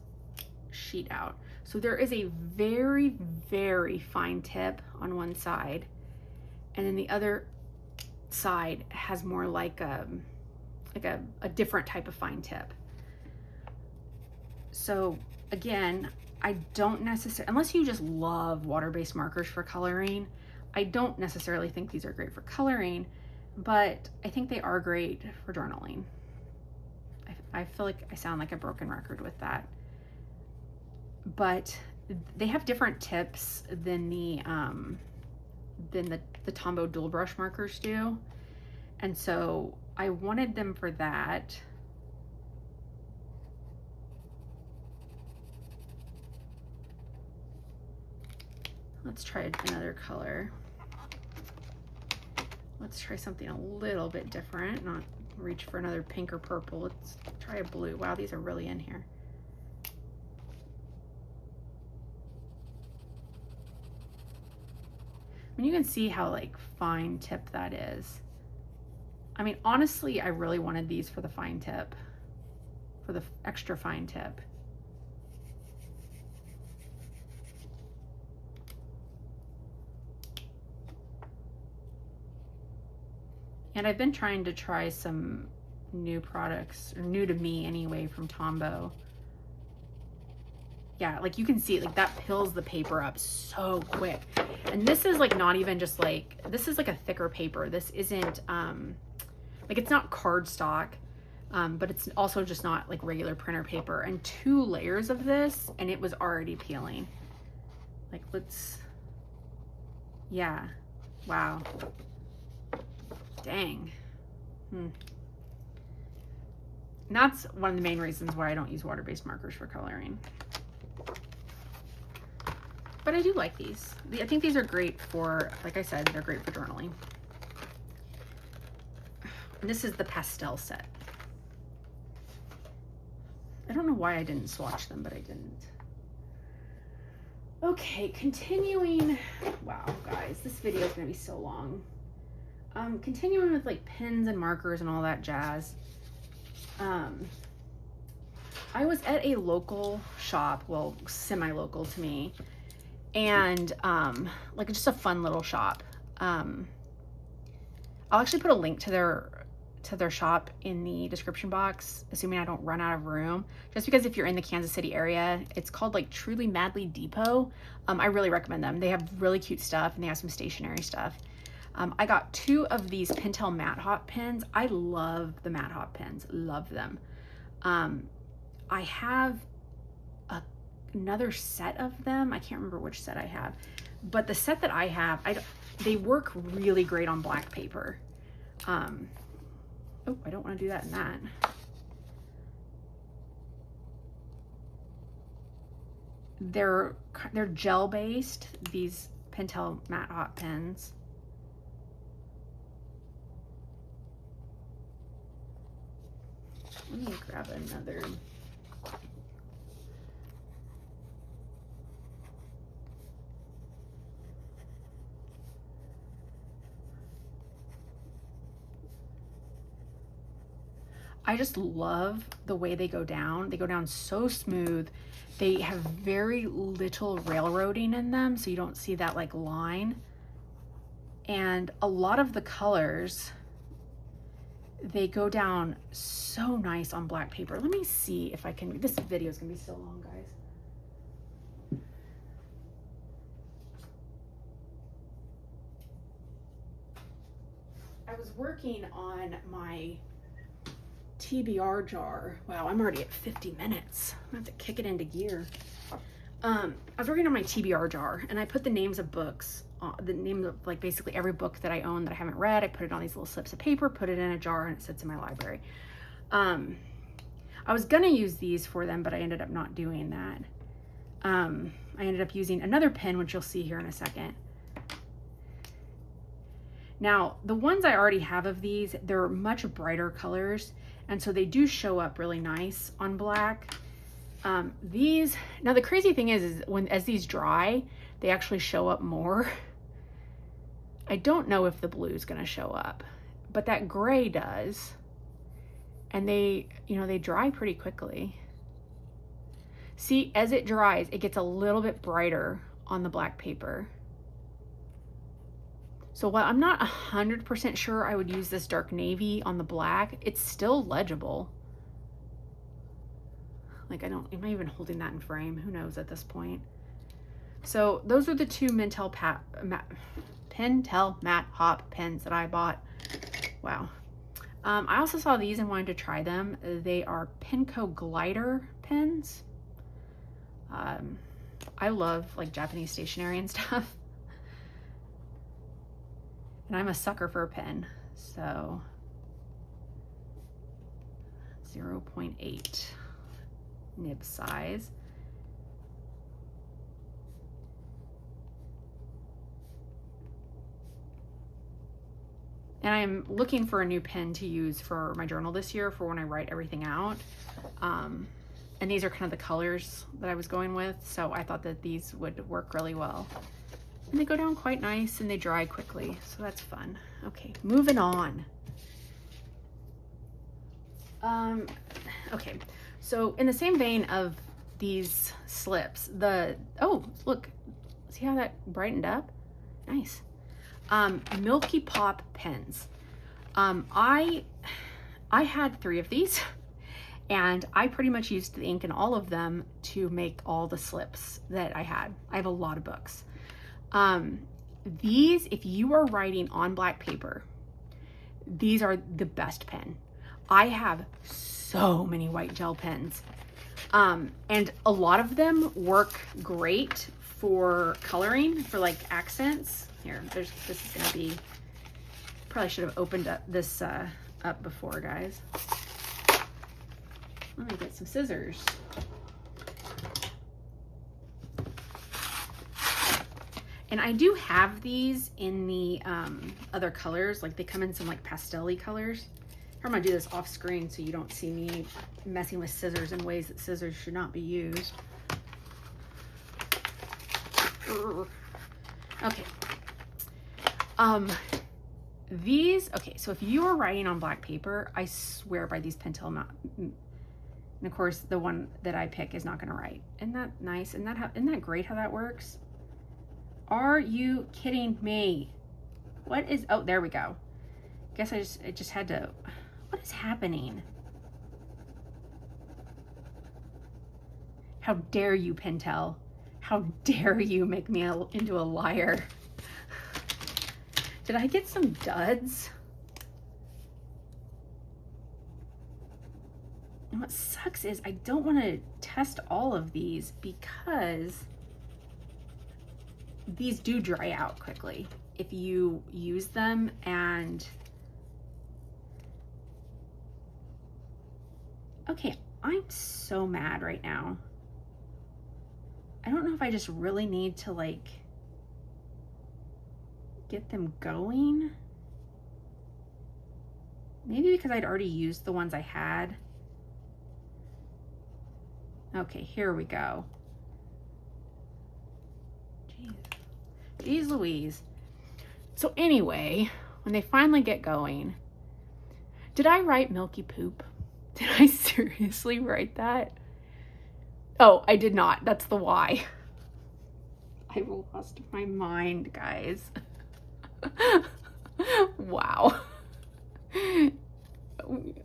Speaker 1: sheet out. So there is a very, very fine tip on one side, and then the other side has more like a different type of fine tip. So again, I don't necessarily, unless you just love water-based markers for coloring, I don't necessarily think these are great for coloring, but I think they are great for journaling. I feel like I sound like a broken record with that. But they have different tips than the Tombow dual brush markers do. And so I wanted them for that. Let's try another color. Let's try something a little bit different, not reach for another pink or purple. Let's try a blue. Wow, these are really in here. I mean, you can see how like fine tip that is. I mean, honestly, I really wanted these for the fine tip, for the extra fine tip. And I've been trying to try some new products, or new to me anyway, from Tombow. Yeah, like you can see, like that pills the paper up so quick. And this is like not even just like, this is like a thicker paper. This isn't, like it's not cardstock, but it's also just not like regular printer paper. And 2 layers of this, and it was already peeling. Like let's, yeah, wow. Dang. And that's one of the main reasons why I don't use water-based markers for coloring. But I do like these. I think these are great for, like I said, they're great for journaling. And this is the pastel set. I don't know why I didn't swatch them, but I didn't. Okay, continuing. Wow, guys, this video is gonna be so long. Continuing with like pens and markers and all that jazz. I was at a local shop, well, semi-local to me, and like just a fun little shop. I'll actually put a link to their shop in the description box, assuming I don't run out of room, just because if you're in the Kansas City area, it's called like Truly Madly Depot. I really recommend them. They have really cute stuff, and they have some stationery stuff. I got 2 of these Pentel Matte Hot pens. I love the Matte Hot pens, love them. I have another set of them. I can't remember which set I have, but the set that I have, they work really great on black paper. Oh, I don't want to do that in that. They're gel based, these Pentel Matte Hot pens. Let me grab another. I just love the way they go down. They go down so smooth. They have very little railroading in them, so you don't see that like line. And a lot of the colors, they go down so nice on black paper. Let me see if I can, this video is gonna be so long, guys. I was working on my TBR jar. Wow, I'm already at 50 minutes. I'm gonna have to kick it into gear. I was working on my TBR jar, and I put the names of books, the name of like basically every book that I own that I haven't read. I put it on these little slips of paper, put it in a jar, and it sits in my library. I was gonna use these for them, but I ended up not doing that. I ended up using another pen, which you'll see here in a second. Now, the ones I already have of these, they're much brighter colors, and so they do show up really nice on black. These, now the crazy thing is as these dry, they actually show up more. I don't know if the blue is gonna show up, but that gray does. And they, you know, they dry pretty quickly. See, as it dries, it gets a little bit brighter on the black paper. So while I'm not 100% sure I would use this dark navy on the black, it's still legible. Like am I even holding that in frame? Who knows at this point? So those are the two Pentel Matte Hop pens that I bought. Wow. I also saw these and wanted to try them. They are Penco glider pens. I love like Japanese stationery and stuff. And I'm a sucker for a pen, so 0.8 nib size. And I'm looking for a new pen to use for my journal this year for when I write everything out. And these are kind of the colors that I was going with, so I thought that these would work really well. And they go down quite nice and they dry quickly, so that's fun. Okay, moving on. Okay, so in the same vein of these slips, oh, look, see how that brightened up? Nice. Milky Pop pens. I had 3 of these, and I pretty much used the ink in all of them to make all the slips that I had. I have a lot of books. These, if you are writing on black paper, these are the best pen. I have so many white gel pens, and a lot of them work great for coloring, for like accents. Here, this is gonna be, probably should have opened up this up before, guys. Let me get some scissors. And I do have these in the other colors, like they come in some like pastel-y colors. I'm gonna do this off screen so you don't see me messing with scissors in ways that scissors should not be used. Okay. These, okay, so if you are writing on black paper, I swear by these Pentel Matte. And of course, the one that I pick is not gonna write. Isn't that nice? Isn't that great how that works? Are you kidding me? What is, oh, there we go. Guess I just had to, what is happening? How dare you, Pentel? How dare you make me into a liar? Did I get some duds? And what sucks is I don't want to test all of these because these do dry out quickly if you use them. And okay, I'm so mad right now. I don't know if I just really need to like get them going. Maybe because I'd already used the ones I had. Okay, here we go. Jeez Louise. So anyway, when they finally get going, did I write Milky Poop? Did I seriously write that? Oh, I did not. That's the Y. I've lost my mind, guys. Wow.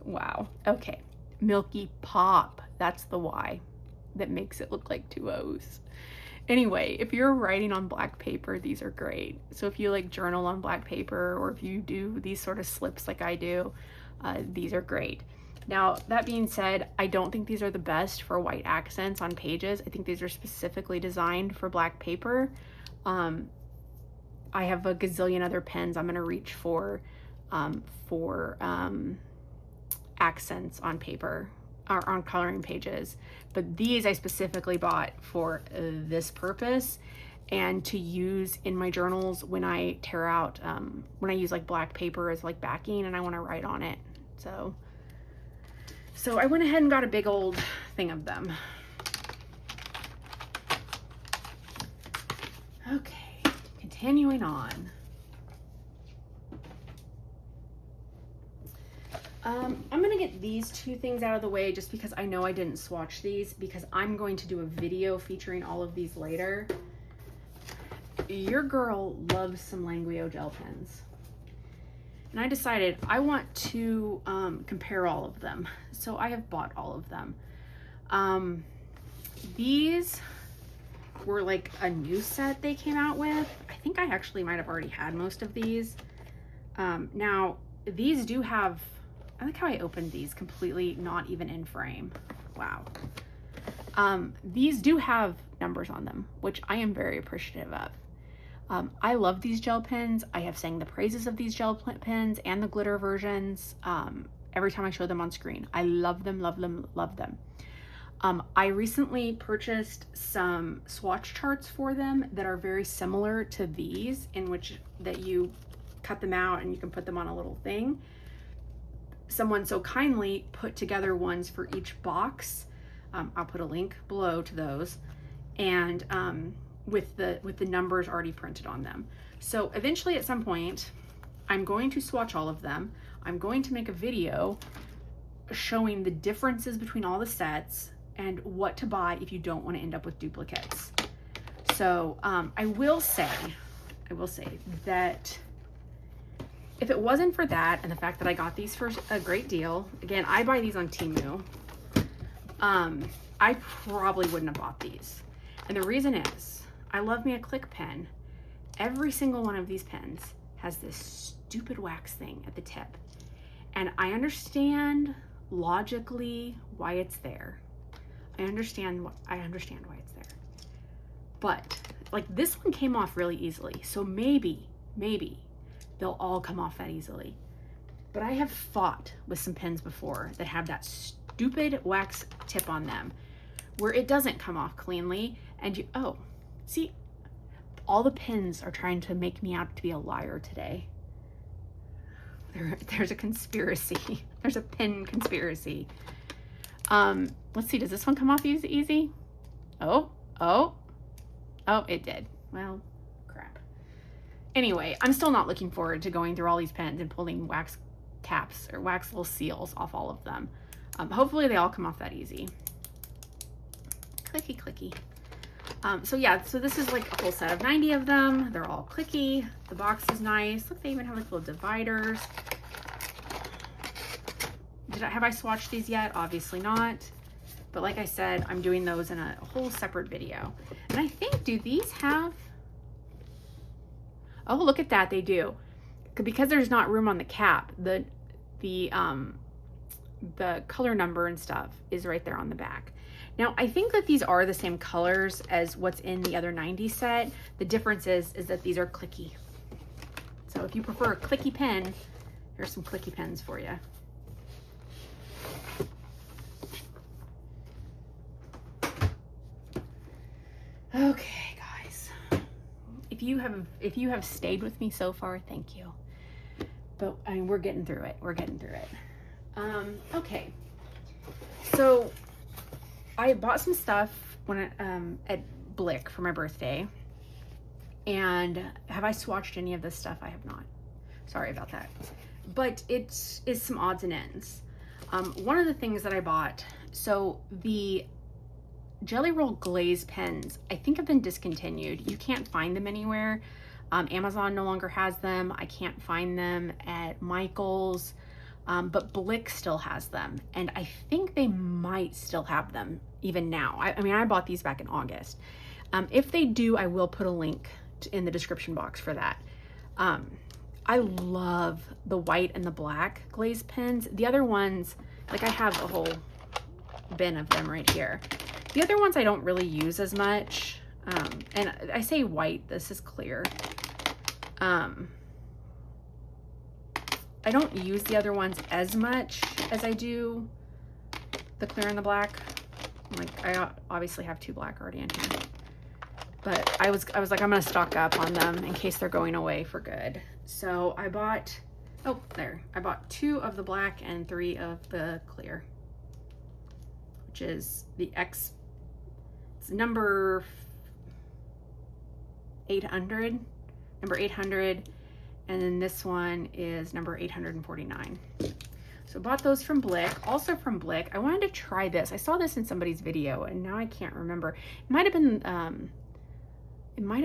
Speaker 1: Wow. Okay. Milky Pop. That's the Y that makes it look like two O's. Anyway, if you're writing on black paper, these are great. So if you like journal on black paper, or if you do these sort of slips like I do, these are great. Now, that being said, I don't think these are the best for white accents on pages. I think these are specifically designed for black paper. I have a gazillion other pens I'm gonna reach for accents on paper or on coloring pages. But these I specifically bought for this purpose and to use in my journals when I tear out, when I use like black paper as like backing and I wanna write on it. So I went ahead and got a big old thing of them. Okay, continuing on. I'm gonna get these two things out of the way just because I know I didn't swatch these, because I'm going to do a video featuring all of these later. Your girl loves some Languod gel pens. And I decided I want to compare all of them. So I have bought all of them. These were like a new set they came out with. I think I actually might have already had most of these. Now, these do have, I like how I opened these completely not even in frame. Wow. These do have numbers on them, which I am very appreciative of. I love these gel pens. I have sang the praises of these gel pens and the glitter versions every time I show them on screen. I love them, love them, love them. I recently purchased some swatch charts for them that are very similar to these, in which that you cut them out and you can put them on a little thing. Someone so kindly put together ones for each box. I'll put a link below to those, and with the numbers already printed on them. So eventually at some point, I'm going to swatch all of them. I'm going to make a video showing the differences between all the sets and what to buy if you don't want to end up with duplicates. So I will say that if it wasn't for that and the fact that I got these for a great deal, again, I buy these on Temu, I probably wouldn't have bought these. And the reason is, I love me a Click pen. Every single one of these pens has this stupid wax thing at the tip. And I understand logically why it's there. I understand why it's there. But like this one came off really easily. So maybe they'll all come off that easily. But I have fought with some pens before that have that stupid wax tip on them where it doesn't come off cleanly, and you, oh, see, all the pens are trying to make me out to be a liar today. There's a conspiracy. There's a pen conspiracy. Let's see, does this one come off easy? Oh, it did. Well, crap. Anyway, I'm still not looking forward to going through all these pens and pulling wax caps or wax little seals off all of them. Hopefully they all come off that easy. Clicky, clicky. So yeah, so this is like a whole set of 90 of them. They're all clicky. The box is nice. Look, they even have like little dividers. Have I swatched these yet? Obviously not. But like I said, I'm doing those in a whole separate video. And I think, do these have, oh, look at that, they do. Because there's not room on the cap, the color number and stuff is right there on the back. Now, I think that these are the same colors as what's in the other 90 set. The difference is that these are clicky. So if you prefer a clicky pen, here's some clicky pens for you. Okay, guys. If you have stayed with me so far, thank you. But I mean, we're getting through it. We're getting through it. Okay. So I bought some stuff when at Blick for my birthday, and have I swatched any of this stuff? I have not. Sorry about that. But it is some odds and ends. One of the things that I bought, so the Jelly Roll glaze pens, I think have been discontinued. You can't find them anywhere. Amazon no longer has them. I can't find them at Michael's, but Blick still has them. And I think they might still have them even now. I mean, I bought these back in August. If they do, I will put a link in the description box for that. I love the white and the black glaze pens. The other ones, like I have a whole bin of them right here. The other ones I don't really use as much. And I say white, this is clear. I don't use the other ones as much as I do the clear and the black. Like I obviously have 2 black already in here. But I was like, I'm gonna stock up on them in case they're going away for good. So I bought, oh, there. I bought 2 of the black and 3 of the clear, which is the it's number 800, and then this one is number 849. So bought those from Blick. Also from Blick, I wanted to try this. I saw this in somebody's video and now I can't remember. It might have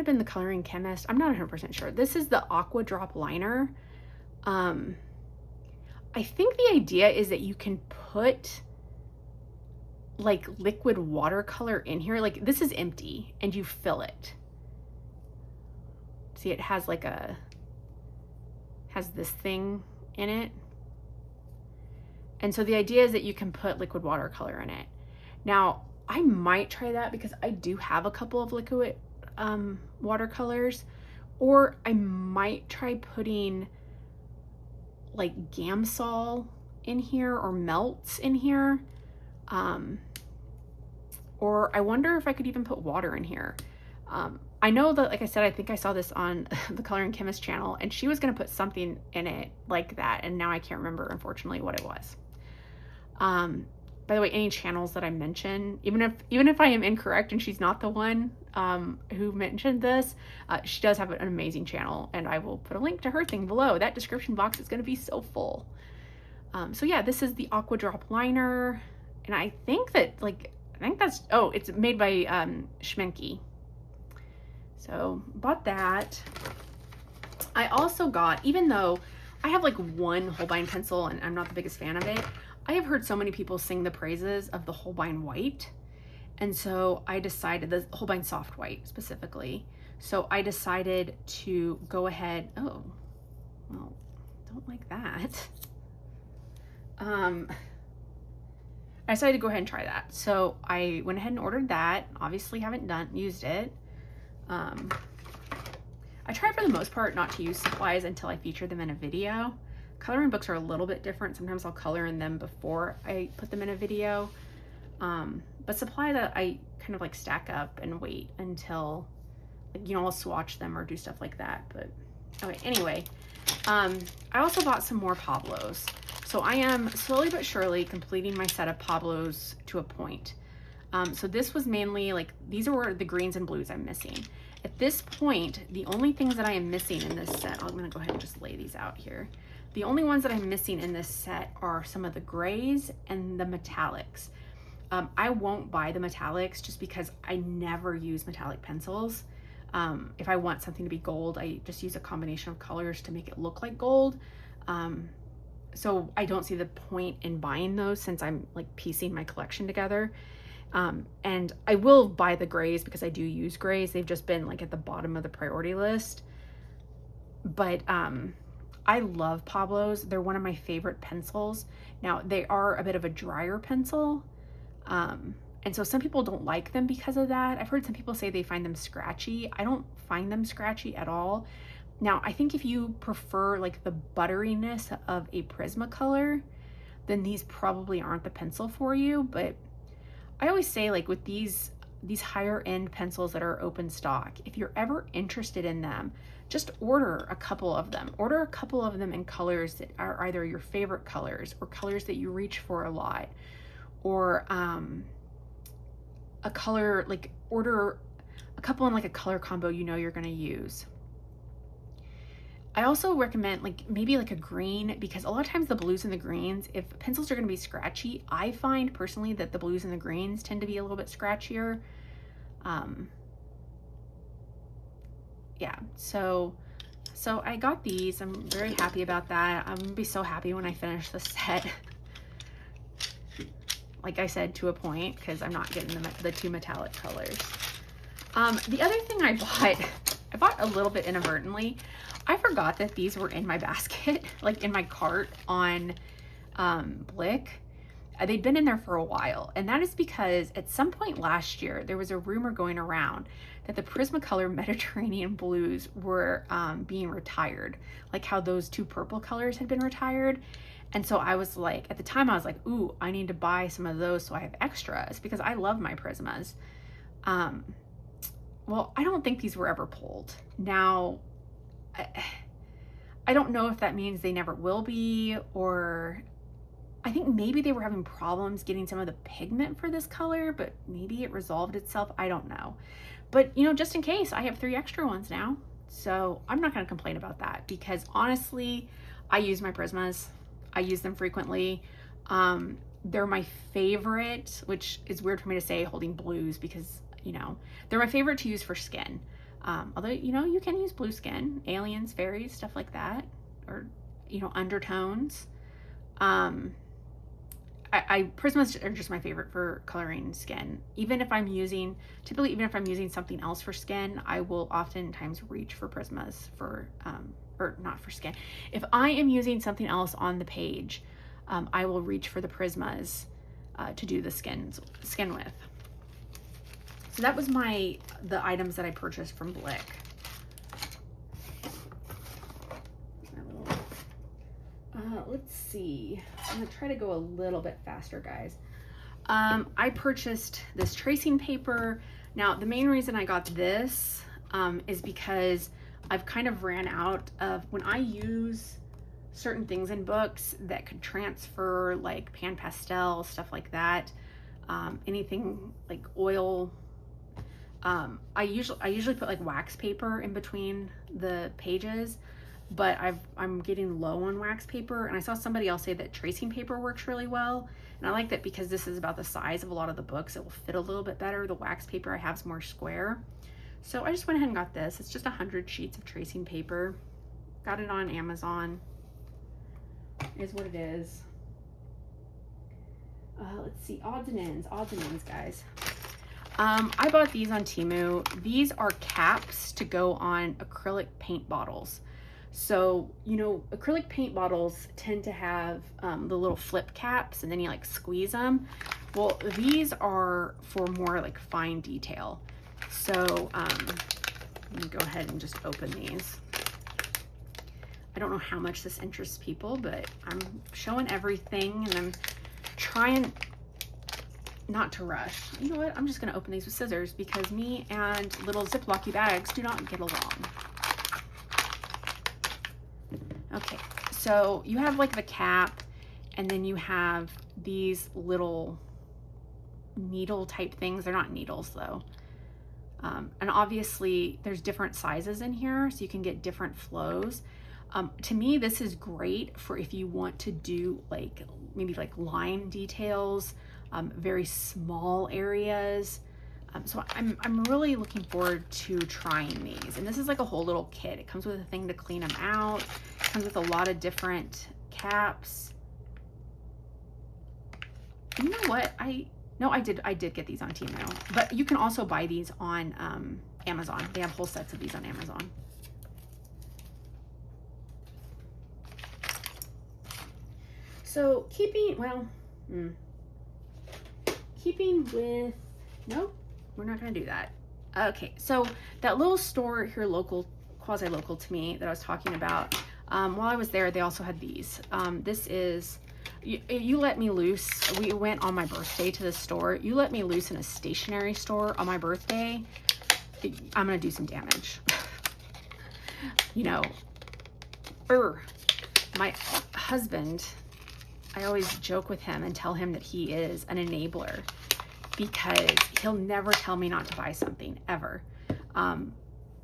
Speaker 1: been the Coloring Chemist. I'm not 100% sure. This is the Aqua Drop Liner. I think the idea is that you can put like liquid watercolor in here. Like this is empty and you fill it. See, it has like has this thing in it. And so the idea is that you can put liquid watercolor in it. Now, I might try that because I do have a couple of liquid watercolors, or I might try putting like Gamsol in here or melts in here. Or I wonder if I could even put water in here. I know that, like I said, I think I saw this on the Coloring Chemist channel and she was going to put something in it like that. And now I can't remember, unfortunately, what it was. By the way, any channels that I mention, even if I am incorrect and she's not the one who mentioned this, she does have an amazing channel and I will put a link to her thing below. That description box is going to be so full. So yeah, this is the Aqua Drop Liner. And I think that's, oh, it's made by Schmenke. So bought that. I also got, even though I have like one Holbein pencil and I'm not the biggest fan of it, I have heard so many people sing the praises of the Holbein White. And so I decided, the Holbein Soft White specifically. So I decided to go ahead, oh, well, don't like that. I decided to go ahead and try that. So I went ahead and ordered that. Obviously haven't used it. I try for the most part not to use supplies until I feature them in a video. Coloring books are a little bit different. Sometimes I'll color in them before I put them in a video. But supply that I kind of like stack up and wait until, like, you know, I'll swatch them or do stuff like that. But okay, anyway, I also bought some more Pablos. So I am slowly but surely completing my set of Pablos to a point. So this was mainly like, these are the greens and blues I'm missing. At this point, the only things that I am missing in this set, I'm gonna go ahead and just lay these out here. The only ones that I'm missing in this set are some of the grays and the metallics. I won't buy the metallics just because I never use metallic pencils. If I want something to be gold, I just use a combination of colors to make it look like gold. So I don't see the point in buying those since I'm like piecing my collection together. And I will buy the grays because I do use grays. They've just been like at the bottom of the priority list. But I love Pablos. They're one of my favorite pencils. Now, they are a bit of a drier pencil. And so some people don't like them because of that. I've heard some people say they find them scratchy. I don't find them scratchy at all. Now, I think if you prefer like the butteriness of a Prismacolor, then these probably aren't the pencil for you. But I always say, like, with these higher end pencils that are open stock, if you're ever interested in them, just order a couple of them. Order a couple of them in colors that are either your favorite colors or colors that you reach for a lot, or a color, like order a couple in like a color combo you know you're going to use. I also recommend like maybe like a green, because a lot of times the blues and the greens, if pencils are going to be scratchy, I find personally that the blues and the greens tend to be a little bit scratchier. Yeah, so I got these. I'm very happy about that. I'm gonna be so happy when I finish the set. Like I said, to a point, because I'm not getting the two metallic colors. The other thing I bought a little bit inadvertently. I forgot that these were in my basket, like in my cart on Blick. They'd been in there for a while, and that is because at some point last year, there was a rumor going around that the Prismacolor Mediterranean blues were being retired, like how those two purple colors had been retired. And so I was like, at the time I was like, ooh, I need to buy some of those so I have extras, because I love my Prismas. Well, I don't think these were ever pulled. Now, I don't know if that means they never will be, or I think maybe they were having problems getting some of the pigment for this color, but maybe it resolved itself. I don't know. But, you know, just in case, I have 3 extra ones now. So I'm not going to complain about that, because honestly, I use my Prismas. I use them frequently. They're my favorite, which is weird for me to say holding blues, because, you know, they're my favorite to use for skin. Although, you know, you can use blue skin, aliens, fairies, stuff like that, or, you know, undertones. Prismas are just my favorite for coloring skin. Even if I'm using something else for skin, I will oftentimes reach for Prismas for, or not for skin. If I am using something else on the page, I will reach for the Prismas to do the skin with. So that was the items that I purchased from Blick. Let's see. I'm gonna try to go a little bit faster, guys. I purchased this tracing paper. Now, the main reason I got this is because I've kind of ran out of, when I use certain things in books that could transfer, like pan pastel, stuff like that, anything like oil. I usually put like wax paper in between the pages, but I'm getting low on wax paper, and I saw somebody else say that tracing paper works really well, and I like that because this is about the size of a lot of the books. It will fit a little bit better. The wax paper I have is more square, so I just went ahead and got this. It's just 100 sheets of tracing paper. Got it on Amazon. Is what it is. Let's see, odds and ends, guys. I bought these on Temu. These are caps to go on acrylic paint bottles. So, you know, acrylic paint bottles tend to have the little flip caps, and then you like squeeze them. Well, these are for more like fine detail. So, let me go ahead and just open these. I don't know how much this interests people, but I'm showing everything, and I'm trying not to rush. You know what? I'm just going to open these with scissors, because me and little Ziploc bags do not get along. Okay, so you have like the cap, and then you have these little needle type things. They're not needles though. And obviously there's different sizes in here, so you can get different flows. To me, this is great for if you want to do like maybe like line details, very small areas. So I'm really looking forward to trying these. And this is like a whole little kit. It comes with a thing to clean them out. It comes with a lot of different caps. You know what? I did get these on Temu, but you can also buy these on Amazon. They have whole sets of these on Amazon. So keeping with, nope, we're not gonna do that. Okay, so that little store here local, quasi-local to me that I was talking about, while I was there, they also had these. This is, you let me loose. We went on my birthday to the store. You let me loose in a stationery store on my birthday, I'm gonna do some damage. You know, my husband, I always joke with him and tell him that he is an enabler, because he'll never tell me not to buy something, ever.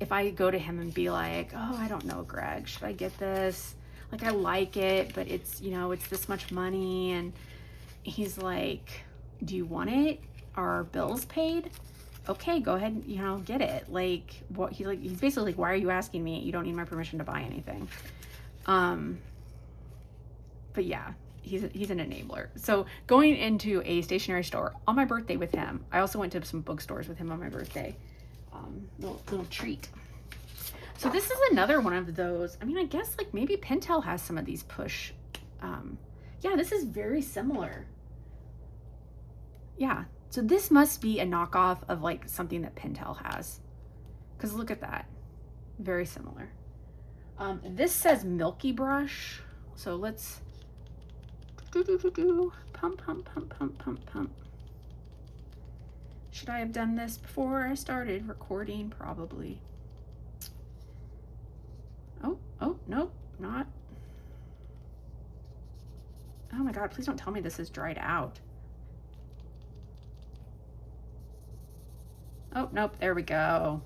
Speaker 1: if I go to him and be like, oh, I don't know, Greg, should I get this? Like, I like it, but it's, you know, it's this much money. And he's like, do you want it? Are bills paid? Okay, go ahead, you know, get it. Like, what he's basically like, why are you asking me? You don't need my permission to buy anything. But yeah, he's an enabler. So going into a stationery store on my birthday with him, I also went to some bookstores with him on my birthday. Little treat. So this is another one of those. I mean, I guess like maybe Pentel has some of these push. Yeah, this is very similar. Yeah, so this must be a knockoff of like something that Pentel has, because look at that, very similar. This says Milky brush, so let's pump, pump, pump, pump, pump, pump. Should I have done this before I started recording? Probably. Oh, nope, not. Oh my God, please don't tell me this is dried out. Oh, nope, there we go.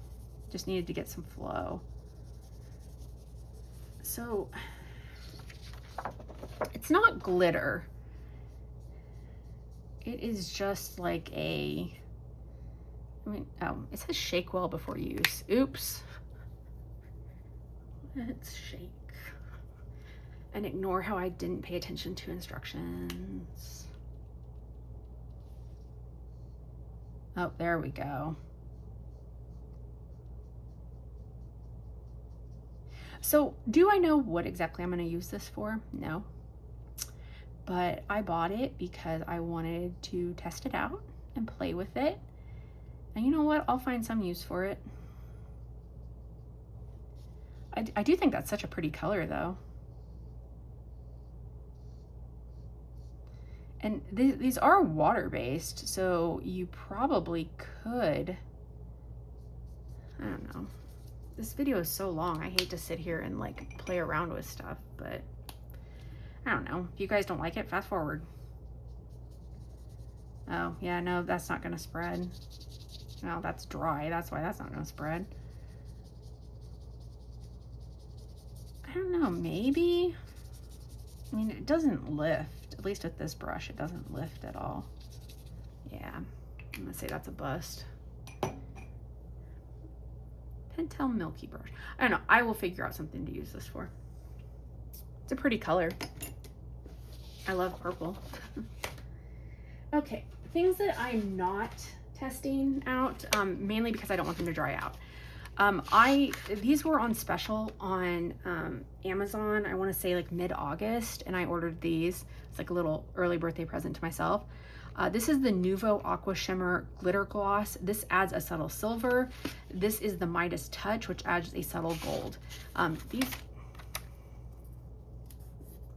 Speaker 1: Just needed to get some flow. So, it's not glitter. It is just like a, I mean, oh, it says shake well before use. Oops. Let's shake. And ignore how I didn't pay attention to instructions. Oh, there we go. So do I know what exactly I'm going to use this for? No. But I bought it because I wanted to test it out and play with it. And you know what? I'll find some use for it. I do think that's such a pretty color though. And these are water-based, so you probably could, I don't know. This video is so long. I hate to sit here and like play around with stuff, but I don't know. If you guys don't like it, fast forward. Oh, yeah, no, that's not gonna spread. No, that's dry. That's why that's not gonna spread. I don't know, maybe? I mean, it doesn't lift. At least with this brush, it doesn't lift at all. Yeah, I'm gonna say that's a bust. Pentel Milky brush. I don't know. I will figure out something to use this for. It's a pretty color. I love purple. Okay, things that I'm not testing out, mainly because I don't want them to dry out. These were on special on Amazon, I want to say like mid-August, and I ordered these. It's like a little early birthday present to myself. This is the Nuvo Aqua Shimmer Glitter Gloss. This adds a subtle silver. This is the Midas Touch, which adds a subtle gold.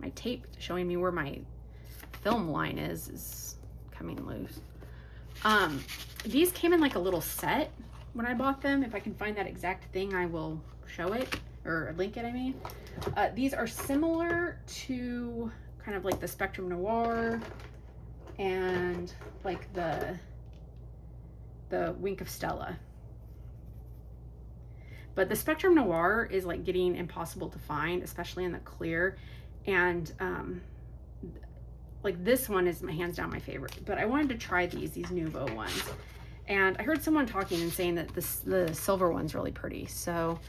Speaker 1: My tape showing me where my film line is coming loose. These came in like a little set when I bought them. If I can find that exact thing, I will show it, or link it, I mean. These are similar to kind of like the Spectrum Noir and like the Wink of Stella. But the Spectrum Noir is like getting impossible to find, especially in the clear. And like this one is hands down my favorite. But I wanted to try these Nuvo ones. And I heard someone talking and saying that the silver one's really pretty. So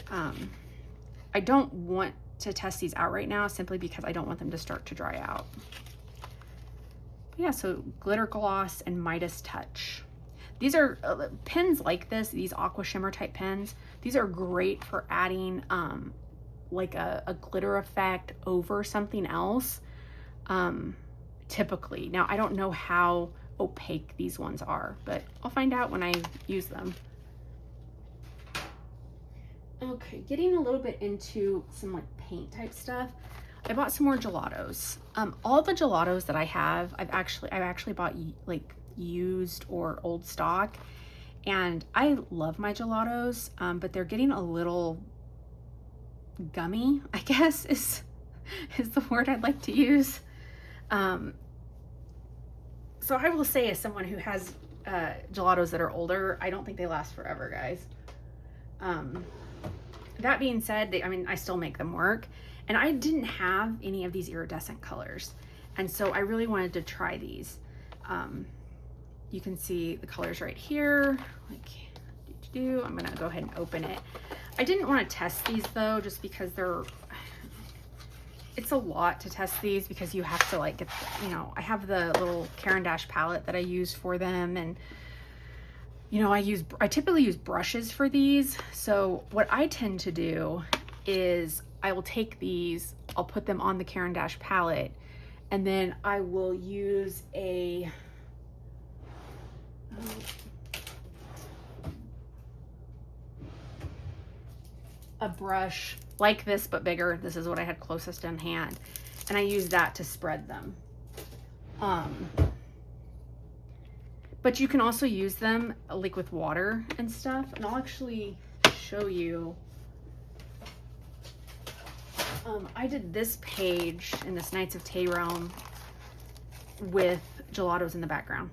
Speaker 1: I don't want to test these out right now simply because I don't want them to start to dry out. Yeah, so Glitter Gloss and Midas Touch. These are pens like this, these aqua shimmer type pens. These are great for adding like a glitter effect over something else, typically. Now, I don't know how opaque these ones are, but I'll find out when I use them. Okay, getting a little bit into some like paint type stuff. I bought some more gelatos. All the gelatos that I have, I've actually bought like used or old stock, and I love my gelatos, but they're getting a little gummy, I guess is the word I'd like to use. So I will say, as someone who has gelatos that are older, I don't think they last forever, guys. That being said, I mean, I still make them work, and I didn't have any of these iridescent colors. And so I really wanted to try these. You can see the colors right here. Like, I'm gonna go ahead and open it. I didn't want to test these though, just because it's a lot to test these, because you have to like get, you know, I have the little Caran d'Ache palette that I use for them, and you know, I typically use brushes for these. So what I tend to do is I will take these, I'll put them on the Caran d'Ache palette, and then I will use a brush like this, but bigger. This is what I had closest in hand. And I use that to spread them. But you can also use them like with water and stuff. And I'll actually show you. I did this page in this Knights of Tay realm with gelatos in the background.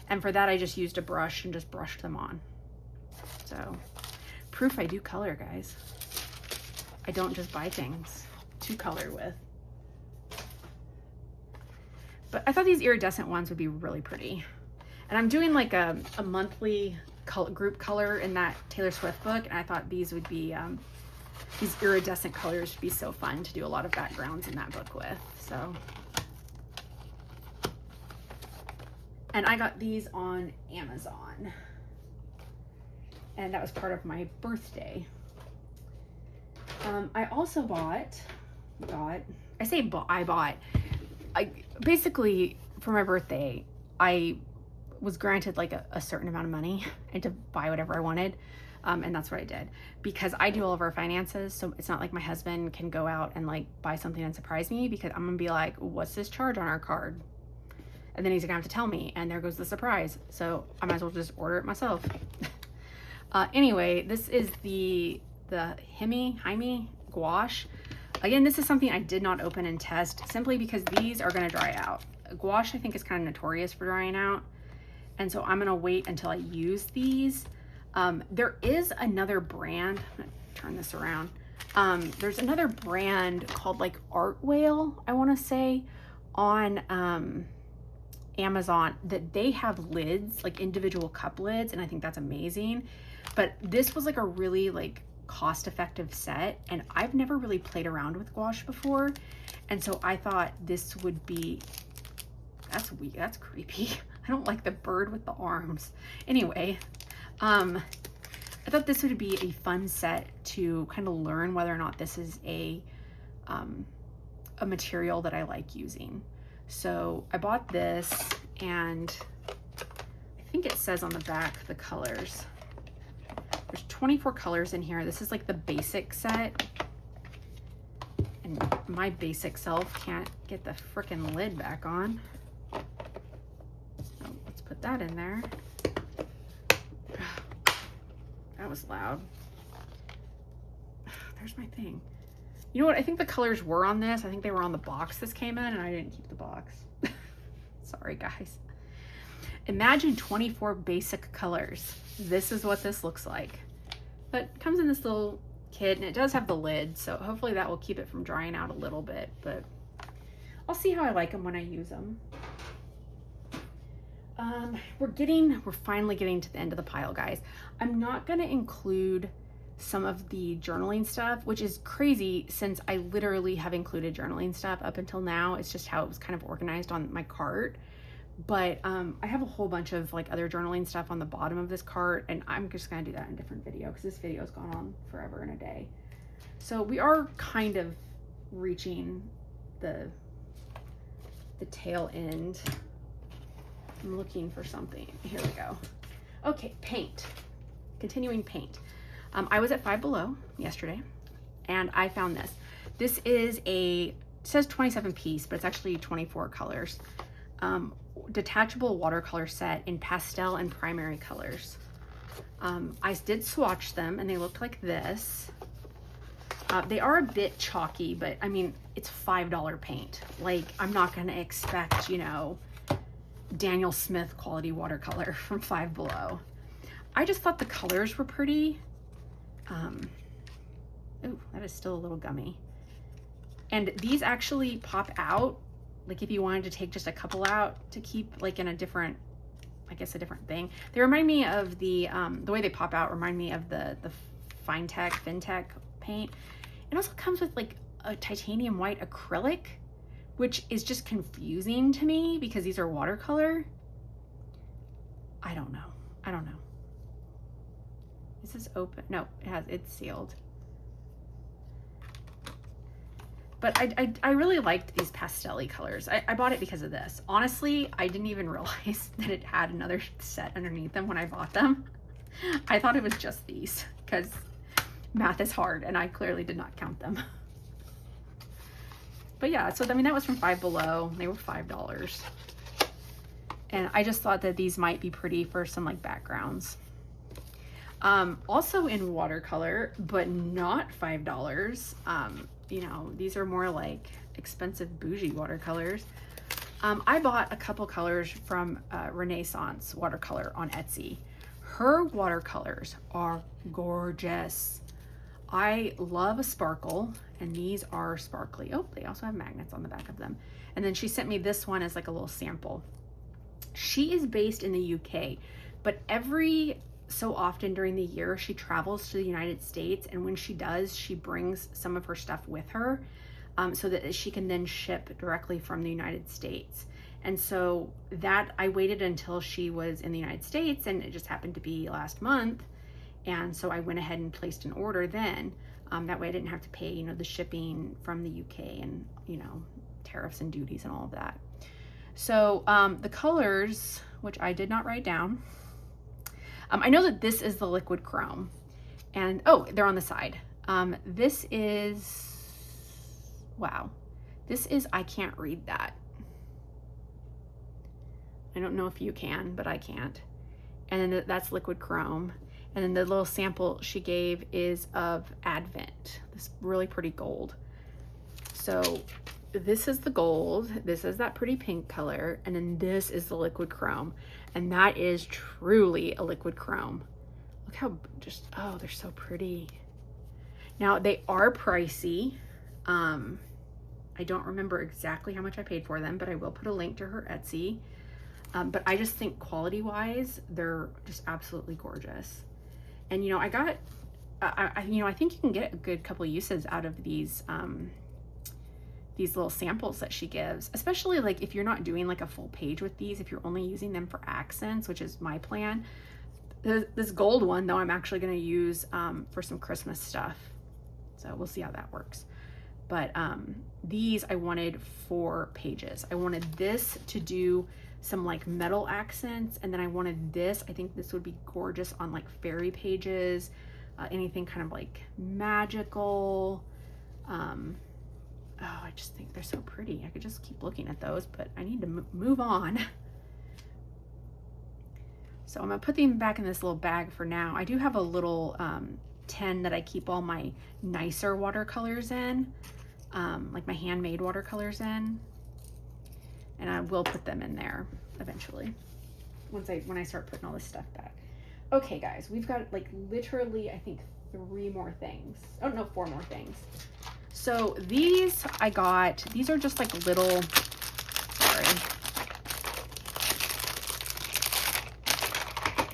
Speaker 1: And for that, I just used a brush and just brushed them on. So, proof I do color, guys. I don't just buy things to color with. But I thought these iridescent ones would be really pretty. And I'm doing like a monthly group color in that Taylor Swift book, and I thought these would be, these iridescent colors would be so fun to do a lot of backgrounds in that book with, so. And I got these on Amazon. And that was part of my birthday. I also basically for my birthday, I was granted like a certain amount of money and to buy whatever I wanted. And that's what I did, because I do all of our finances. So it's not like my husband can go out and like buy something and surprise me, because I'm gonna be like, what's this charge on our card? And then he's gonna have to tell me, and there goes the surprise. So I might as well just order it myself. Anyway, this is the Jaime gouache. Again, this is something I did not open and test, simply because these are gonna dry out. Gouache, I think, is kind of notorious for drying out. And so I'm gonna wait until I use these. There is another brand, I'm gonna turn this around. There's another brand called like Art Whale, I wanna say, on Amazon, that they have lids, like individual cup lids, and I think that's amazing. But this was like a really like cost-effective set, and I've never really played around with gouache before, and so I thought this would be, that's weird, that's creepy. I don't like the bird with the arms. Anyway, I thought this would be a fun set to kind of learn whether or not this is a material that I like using. So I bought this, and I think it says on the back the colors. There's 24 colors in here. This is like the basic set, and my basic self can't get the frickin' lid back on. So let's put that in there. That was loud. There's my thing. You know what? I think the colors were on this. I think they were on the box this came in, and I didn't keep the box. Sorry, guys. Imagine 24 basic colors. This is what this looks like. But it comes in this little kit, and it does have the lid, so hopefully that will keep it from drying out a little bit, but I'll see how I like them when I use them. We're finally getting to the end of the pile, guys. I'm not gonna include some of the journaling stuff, which is crazy since I literally have included journaling stuff up until now. It's just how it was kind of organized on my cart. But I have a whole bunch of like other journaling stuff on the bottom of this cart, and I'm just gonna do that in a different video because this video's gone on forever and a day. So we are kind of reaching the tail end. I'm looking for something. Here we go. Okay, paint. Continuing paint. I was at Five Below yesterday, and I found this. This is it says 27 piece, but it's actually 24 colors. Detachable watercolor set in pastel and primary colors. I did swatch them, and they looked like this. They are a bit chalky, but I mean, it's $5 paint. Like, I'm not gonna expect, you know, Daniel Smith quality watercolor from Five Below. I just thought the colors were pretty. Oh, that is still a little gummy. And these actually pop out, like if you wanted to take just a couple out to keep like in a different, I guess a different thing. They remind me of the way they pop out remind me of the FinTech paint. It also comes with like a titanium white acrylic, which is just confusing to me because these are watercolor. I don't know. Is this open? No, it's sealed. But I really liked these pastel-y colors. I bought it because of this. Honestly, I didn't even realize that it had another set underneath them when I bought them. I thought it was just these because math is hard and I clearly did not count them. But yeah, so I mean, that was from Five Below. They were $5. And I just thought that these might be pretty for some like backgrounds. Also in watercolor, but not $5. You know, these are more like expensive bougie watercolors. I bought a couple colors from Renaissance Watercolor on Etsy. Her watercolors are gorgeous. I love a sparkle, and these are sparkly. Oh, they also have magnets on the back of them. And then she sent me this one as like a little sample. She is based in the UK, but every so often during the year she travels to the United States, and when she does, she brings some of her stuff with her so that she can then ship directly from the United States. And so that I waited until she was in the United States, and it just happened to be last month, and so I went ahead and placed an order then. That way I didn't have to pay, you know, the shipping from the UK and, you know, tariffs and duties and all of that. So the colors, which I did not write down, I know that this is the liquid chrome, and oh, they're on the side. This is, wow, this is, I can't read that. I don't know if you can, but I can't. And then that's liquid chrome. And then the little sample she gave is of Advent, this really pretty gold. So this is the gold, this is that pretty pink color, and then this is the liquid chrome. And that is truly a liquid chrome. Look how just, oh, they're so pretty. Now they are pricey. I don't remember exactly how much I paid for them, but I will put a link to her Etsy. But I just think quality wise, they're just absolutely gorgeous. And, you know, I got, you know, I think you can get a good couple uses out of these little samples that she gives, especially like if you're not doing like a full page with these, if you're only using them for accents, which is my plan. This gold one though, I'm actually going to use for some Christmas stuff. So we'll see how that works. But these I wanted 4 pages. I wanted this to do some like metal accents, and then I wanted this, I think this would be gorgeous on like fairy pages, anything kind of like magical. Oh, I just think they're so pretty. I could just keep looking at those, but I need to move on. So I'm gonna put them back in this little bag for now. I do have a little tin that I keep all my nicer watercolors in, like my handmade watercolors in, and I will put them in there eventually when I start putting all this stuff back. Okay guys, we've got like literally I think 3 more things. Oh no, 4 more things. So these I got, these are just like little, sorry.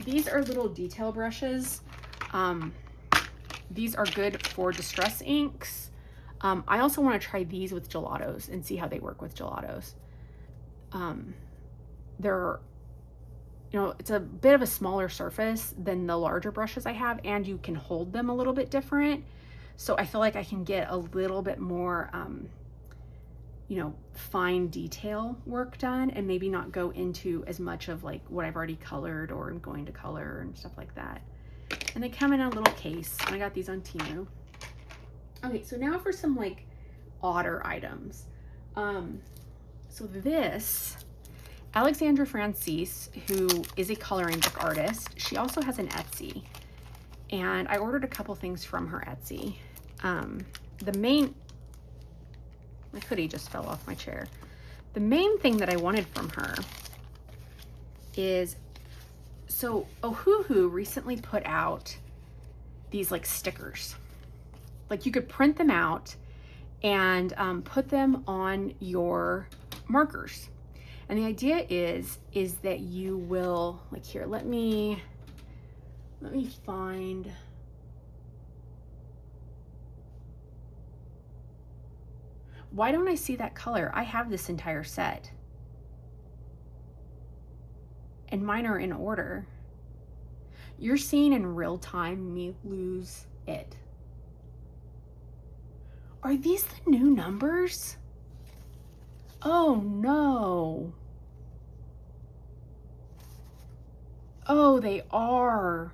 Speaker 1: These are little detail brushes. These are good for distress inks. I also want to try these with gelatos and see how they work with gelatos. They're, you know, it's a bit of a smaller surface than the larger brushes I have, and you can hold them a little bit different. So I feel like I can get a little bit more, you know, fine detail work done, and maybe not go into as much of like what I've already colored or am going to color and stuff like that. And they come in a little case, and I got these on Temu. Okay, so now for some like odder items. So this, Alexandra Francis, who is a coloring book artist, she also has an Etsy, and I ordered a couple things from her Etsy. The main, my hoodie just fell off my chair. The main thing that I wanted from her is, so Ohuhu recently put out these like stickers. Like you could print them out and put them on your markers. And the idea is that you will, like here, let me find, why don't I see that color? I have this entire set. And mine are in order. You're seeing in real time me lose it. Are these the new numbers? Oh no. Oh, they are.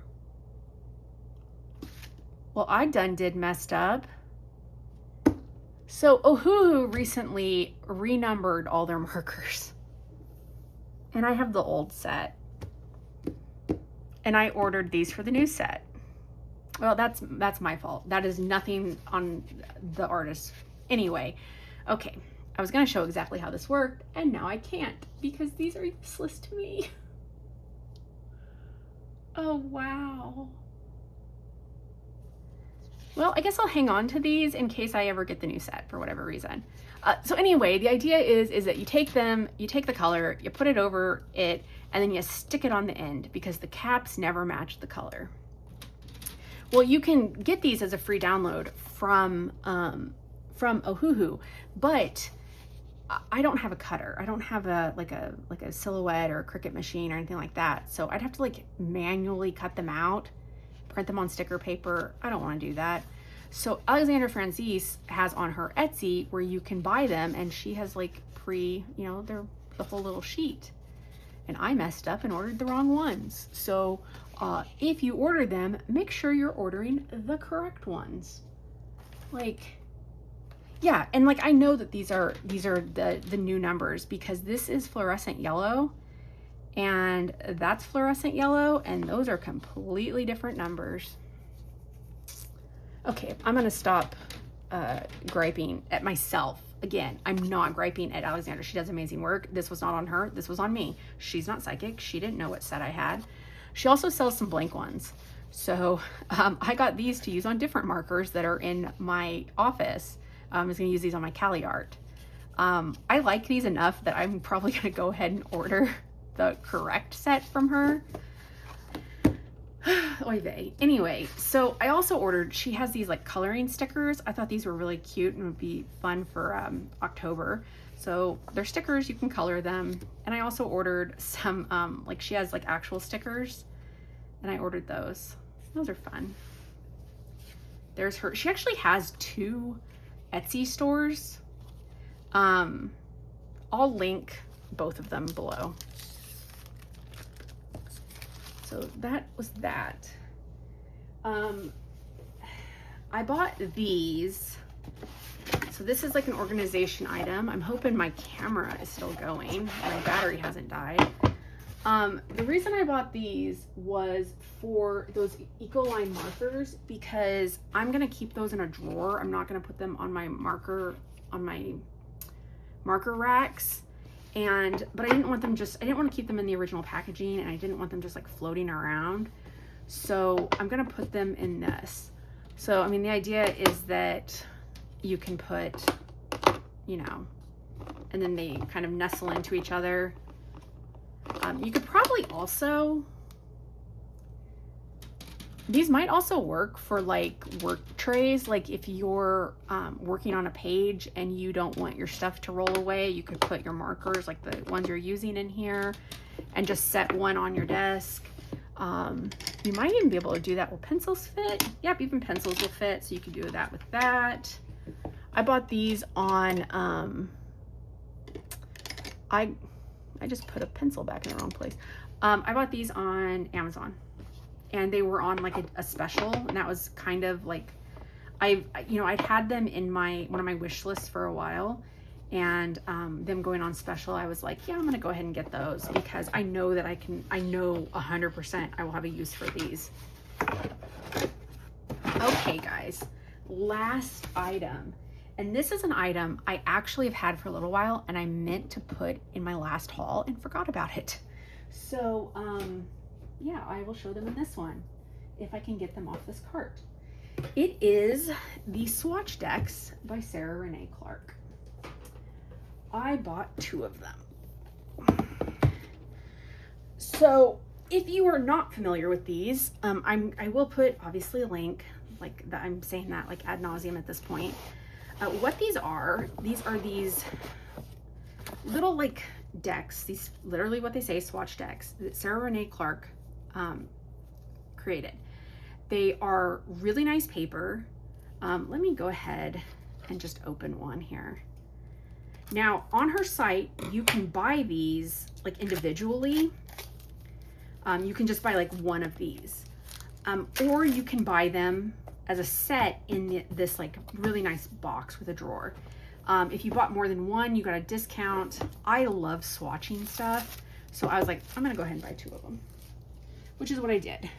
Speaker 1: Well, I done did messed up. So Ohuhu recently renumbered all their markers. And I have the old set. And I ordered these for the new set. Well, that's my fault. That is nothing on the artist. Anyway, okay. I was gonna show exactly how this worked, and now I can't because these are useless to me. Oh, wow. Well, I guess I'll hang on to these in case I ever get the new set for whatever reason. So anyway, the idea is that you take the color, you put it over it, and then you stick it on the end because the caps never match the color. Well, you can get these as a free download from Ohuhu, but I don't have a cutter. I don't have a Silhouette or a Cricut machine or anything like that. So I'd have to like manually cut them out, print them on sticker paper. I don't want to do that. So Alexandra Francis has on her Etsy where you can buy them, and she has like they're the whole little sheet. And I messed up and ordered the wrong ones. So if you order them, make sure you're ordering the correct ones. Like, yeah, and like I know that these are the new numbers because this is fluorescent yellow and that's fluorescent yellow, and those are completely different numbers. Okay, I'm gonna stop griping at myself. Again, I'm not griping at Alexandra. She does amazing work. This was not on her. This was on me. She's not psychic. She didn't know what set I had. She also sells some blank ones. So I got these to use on different markers that are in my office. I was going to use these on my ClickArt. I like these enough that I'm probably going to go ahead and order the correct set from her. Oy vey. Anyway, so I also ordered, she has these like coloring stickers. I thought these were really cute and would be fun for October. So they're stickers, you can color them. And I also ordered some, like she has like actual stickers, and I ordered those. Those are fun. There's her, she actually has 2 Etsy stores. I'll link both of them below. So that was that. I bought these. So this is like an organization item. I'm hoping my camera is still going. My battery hasn't died. The reason I bought these was for those Ecoline markers because I'm gonna keep those in a drawer. I'm not gonna put them on my marker racks. But I didn't want them I didn't want to keep them in the original packaging, and I didn't want them just like floating around. So I'm going to put them in this. So, I mean, the idea is that you can put, and then they kind of nestle into each other. You could probably also, these might also work for like work trays. Like if you're working on a page and you don't want your stuff to roll away, you could put your markers, like the ones you're using, in here and just set one on your desk. You might even be able to do that. Will pencils fit? Yep, even pencils will fit. So you can do that with that. I bought these on, I just put a pencil back in the wrong place. I bought these on Amazon. And they were on like a special, and that was kind of like, I'd had them in one of my wish lists for a while, and them going on special, I was like, yeah, I'm gonna go ahead and get those because I know that I know 100% I will have a use for these. Okay, guys, last item. And this is an item I actually have had for a little while, and I meant to put in my last haul and forgot about it. So, yeah, I will show them in this one if I can get them off this cart. It is the Swatch Decks by Renee Clark. I bought 2 of them. So if you are not familiar with these, I will put obviously a link, like that. I'm saying that like ad nauseum at this point. What these are these little like decks, these literally what they say, swatch decks that Renee Clark created. They are really nice paper. Let me go ahead and just open one here. Now on her site, you can buy these like individually. You can just buy like one of these, or you can buy them as a set in this like really nice box with a drawer. If you bought more than one, you got a discount. I love swatching stuff, so I was like, I'm gonna go ahead and buy 2 of them, which is what I did.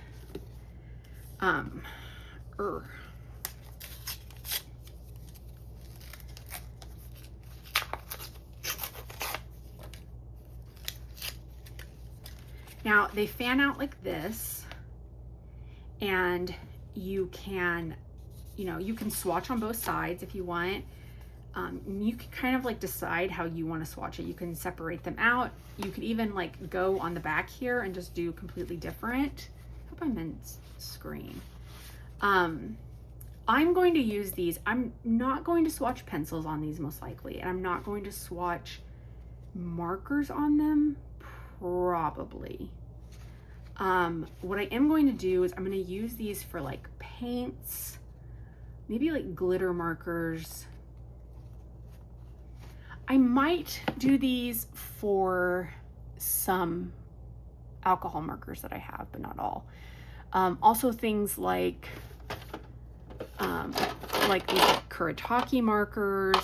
Speaker 1: Now they fan out like this, and you can, you can swatch on both sides if you want. You can kind of like decide how you want to swatch it. You can separate them out. You could even like go on the back here and just do completely different. I hope I'm in screen. I'm going to use these. I'm not going to swatch pencils on these most likely, and I'm not going to swatch markers on them probably. What I am going to do is I'm going to use these for like paints, maybe like glitter markers. I might do these for some alcohol markers that I have, but not all. Also things like these Kuretake markers,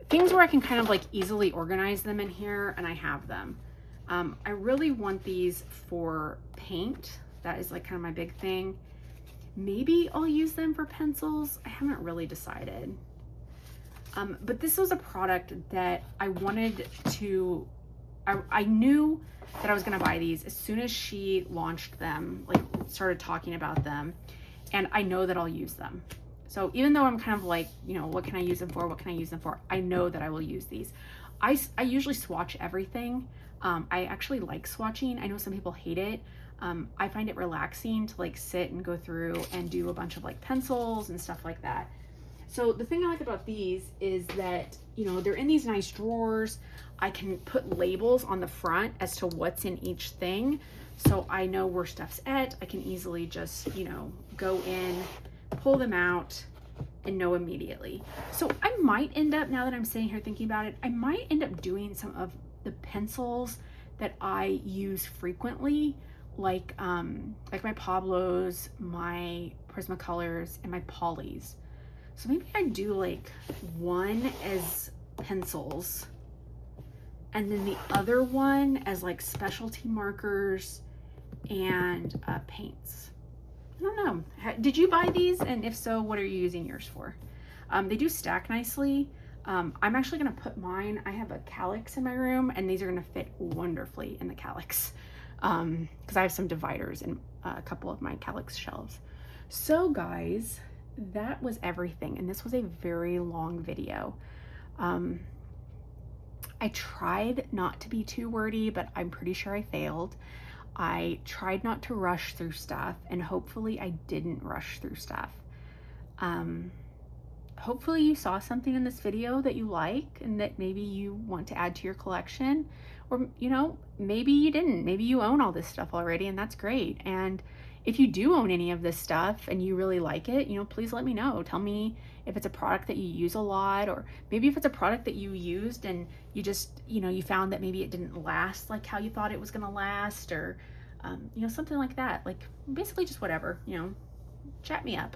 Speaker 1: things where I can kind of like easily organize them in here, and I have them. I really want these for paint. That is like kind of my big thing. Maybe I'll use them for pencils. I haven't really decided. But this was a product that I wanted to, I knew that I was gonna buy these as soon as she launched them, like started talking about them, and I know that I'll use them. So even though I'm kind of like, what can I use them for? What can I use them for? I know that I will use these. I usually swatch everything. I actually like swatching. I know some people hate it. I find it relaxing to like sit and go through and do a bunch of like pencils and stuff like that. So the thing I like about these is that, they're in these nice drawers. I can put labels on the front as to what's in each thing. So I know where stuff's at. I can easily just, go in, pull them out, and know immediately. So I might end up, now that I'm sitting here thinking about it, I might end up doing some of the pencils that I use frequently, like my Pablos, my Prismacolors, and my Polys. So maybe I do like one as pencils, and then the other one as like specialty markers and paints. I don't know. Did you buy these? And if so, what are you using yours for? They do stack nicely. I'm actually gonna put mine, I have a calyx in my room, and these are gonna fit wonderfully in the calyx, because I have some dividers in a couple of my calyx shelves. So guys, that was everything, and this was a very long video. I tried not to be too wordy, but I'm pretty sure I failed. I tried not to rush through stuff, and hopefully I didn't rush through stuff. Hopefully you saw something in this video that you like and that maybe you want to add to your collection, or maybe you didn't. Maybe you own all this stuff already, and that's great. And if you do own any of this stuff and you really like it, please let me know. Tell me if it's a product that you use a lot, or maybe if it's a product that you used and you just, you found that maybe it didn't last like how you thought it was gonna last, or, something like that. Like basically just whatever, chat me up.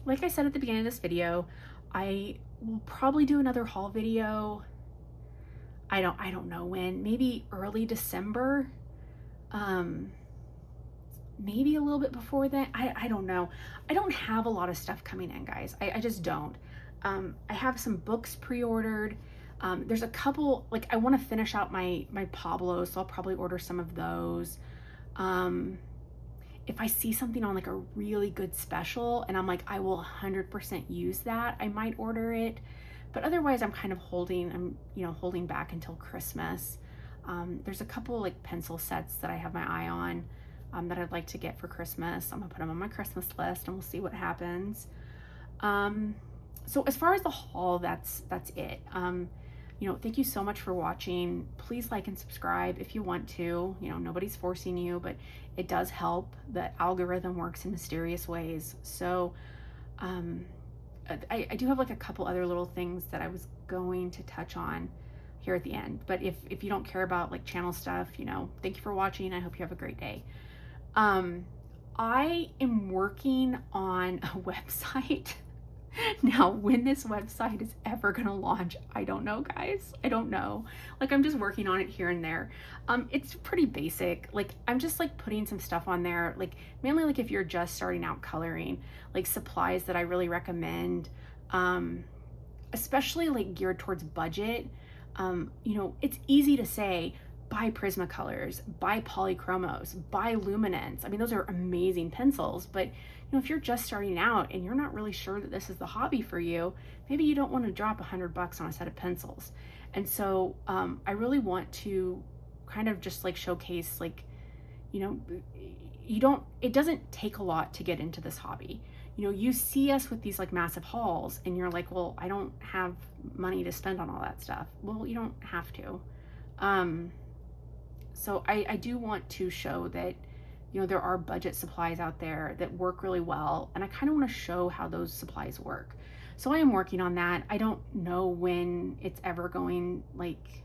Speaker 1: Like I said at the beginning of this video, I will probably do another haul video. I don't know when, maybe early December. Maybe a little bit before that. I don't know. I don't have a lot of stuff coming in, guys. I just don't. I have some books pre-ordered. There's a couple, like I want to finish out my Pablos, so I'll probably order some of those. if I see something on like a really good special and I'm like, I will 100% use that, I might order it. But otherwise I'm kind of holding back until Christmas. There's a couple like pencil sets that I have my eye on that I'd like to get for Christmas. I'm gonna put them on my Christmas list and we'll see what happens. So as far as the haul, that's it. Thank you so much for watching. Please like and subscribe if you want to. Nobody's forcing you, but it does help. The algorithm works in mysterious ways. So I do have like a couple other little things that I was going to touch on here at the end, but if you don't care about like channel stuff, thank you for watching. I hope you have a great day. I am working on a website. Now, when this website is ever gonna launch, I don't know, guys. I don't know. Like, I'm just working on it here and there. It's pretty basic. Like, I'm just like putting some stuff on there, like mainly like if you're just starting out coloring, like supplies that I really recommend, especially like geared towards budget. It's easy to say, buy Prismacolors, buy Polychromos, buy Luminance. I mean, those are amazing pencils, but if you're just starting out and you're not really sure that this is the hobby for you, maybe you don't want to drop $100 on a set of pencils. And so I really want to kind of just like showcase, like, it doesn't take a lot to get into this hobby. You see us with these like massive hauls and you're like, well, I don't have money to spend on all that stuff. Well, you don't have to. So I do want to show that, there are budget supplies out there that work really well. And I kind of want to show how those supplies work. So I am working on that. I don't know when it's ever going, like,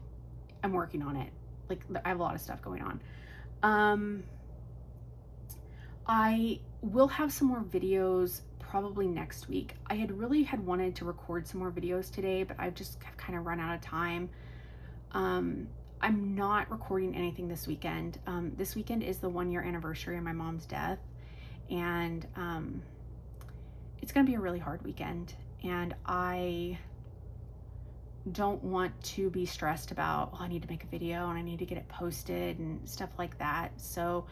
Speaker 1: I'm working on it. Like, I have a lot of stuff going on. I will have some more videos probably next week. I had wanted to record some more videos today, but I've just kind of run out of time. I'm not recording anything this weekend. This weekend is the 1-year anniversary of my mom's death, and it's gonna be a really hard weekend, and I don't want to be stressed about, I need to make a video and I need to get it posted and stuff like that. So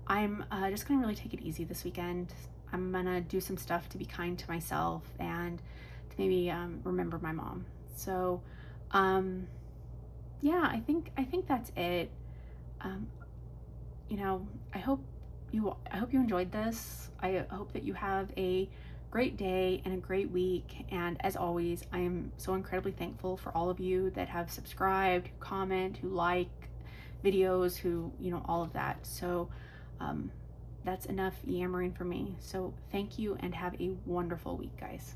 Speaker 1: I'm just gonna really take it easy this weekend. I'm gonna do some stuff to be kind to myself and to maybe remember my mom. So yeah, I think that's it. I hope you enjoyed this. I hope that you have a great day and a great week. And as always, I am so incredibly thankful for all of you that have subscribed, who comment, who like videos, who, all of that. So that's enough yammering for me. So thank you and have a wonderful week, guys.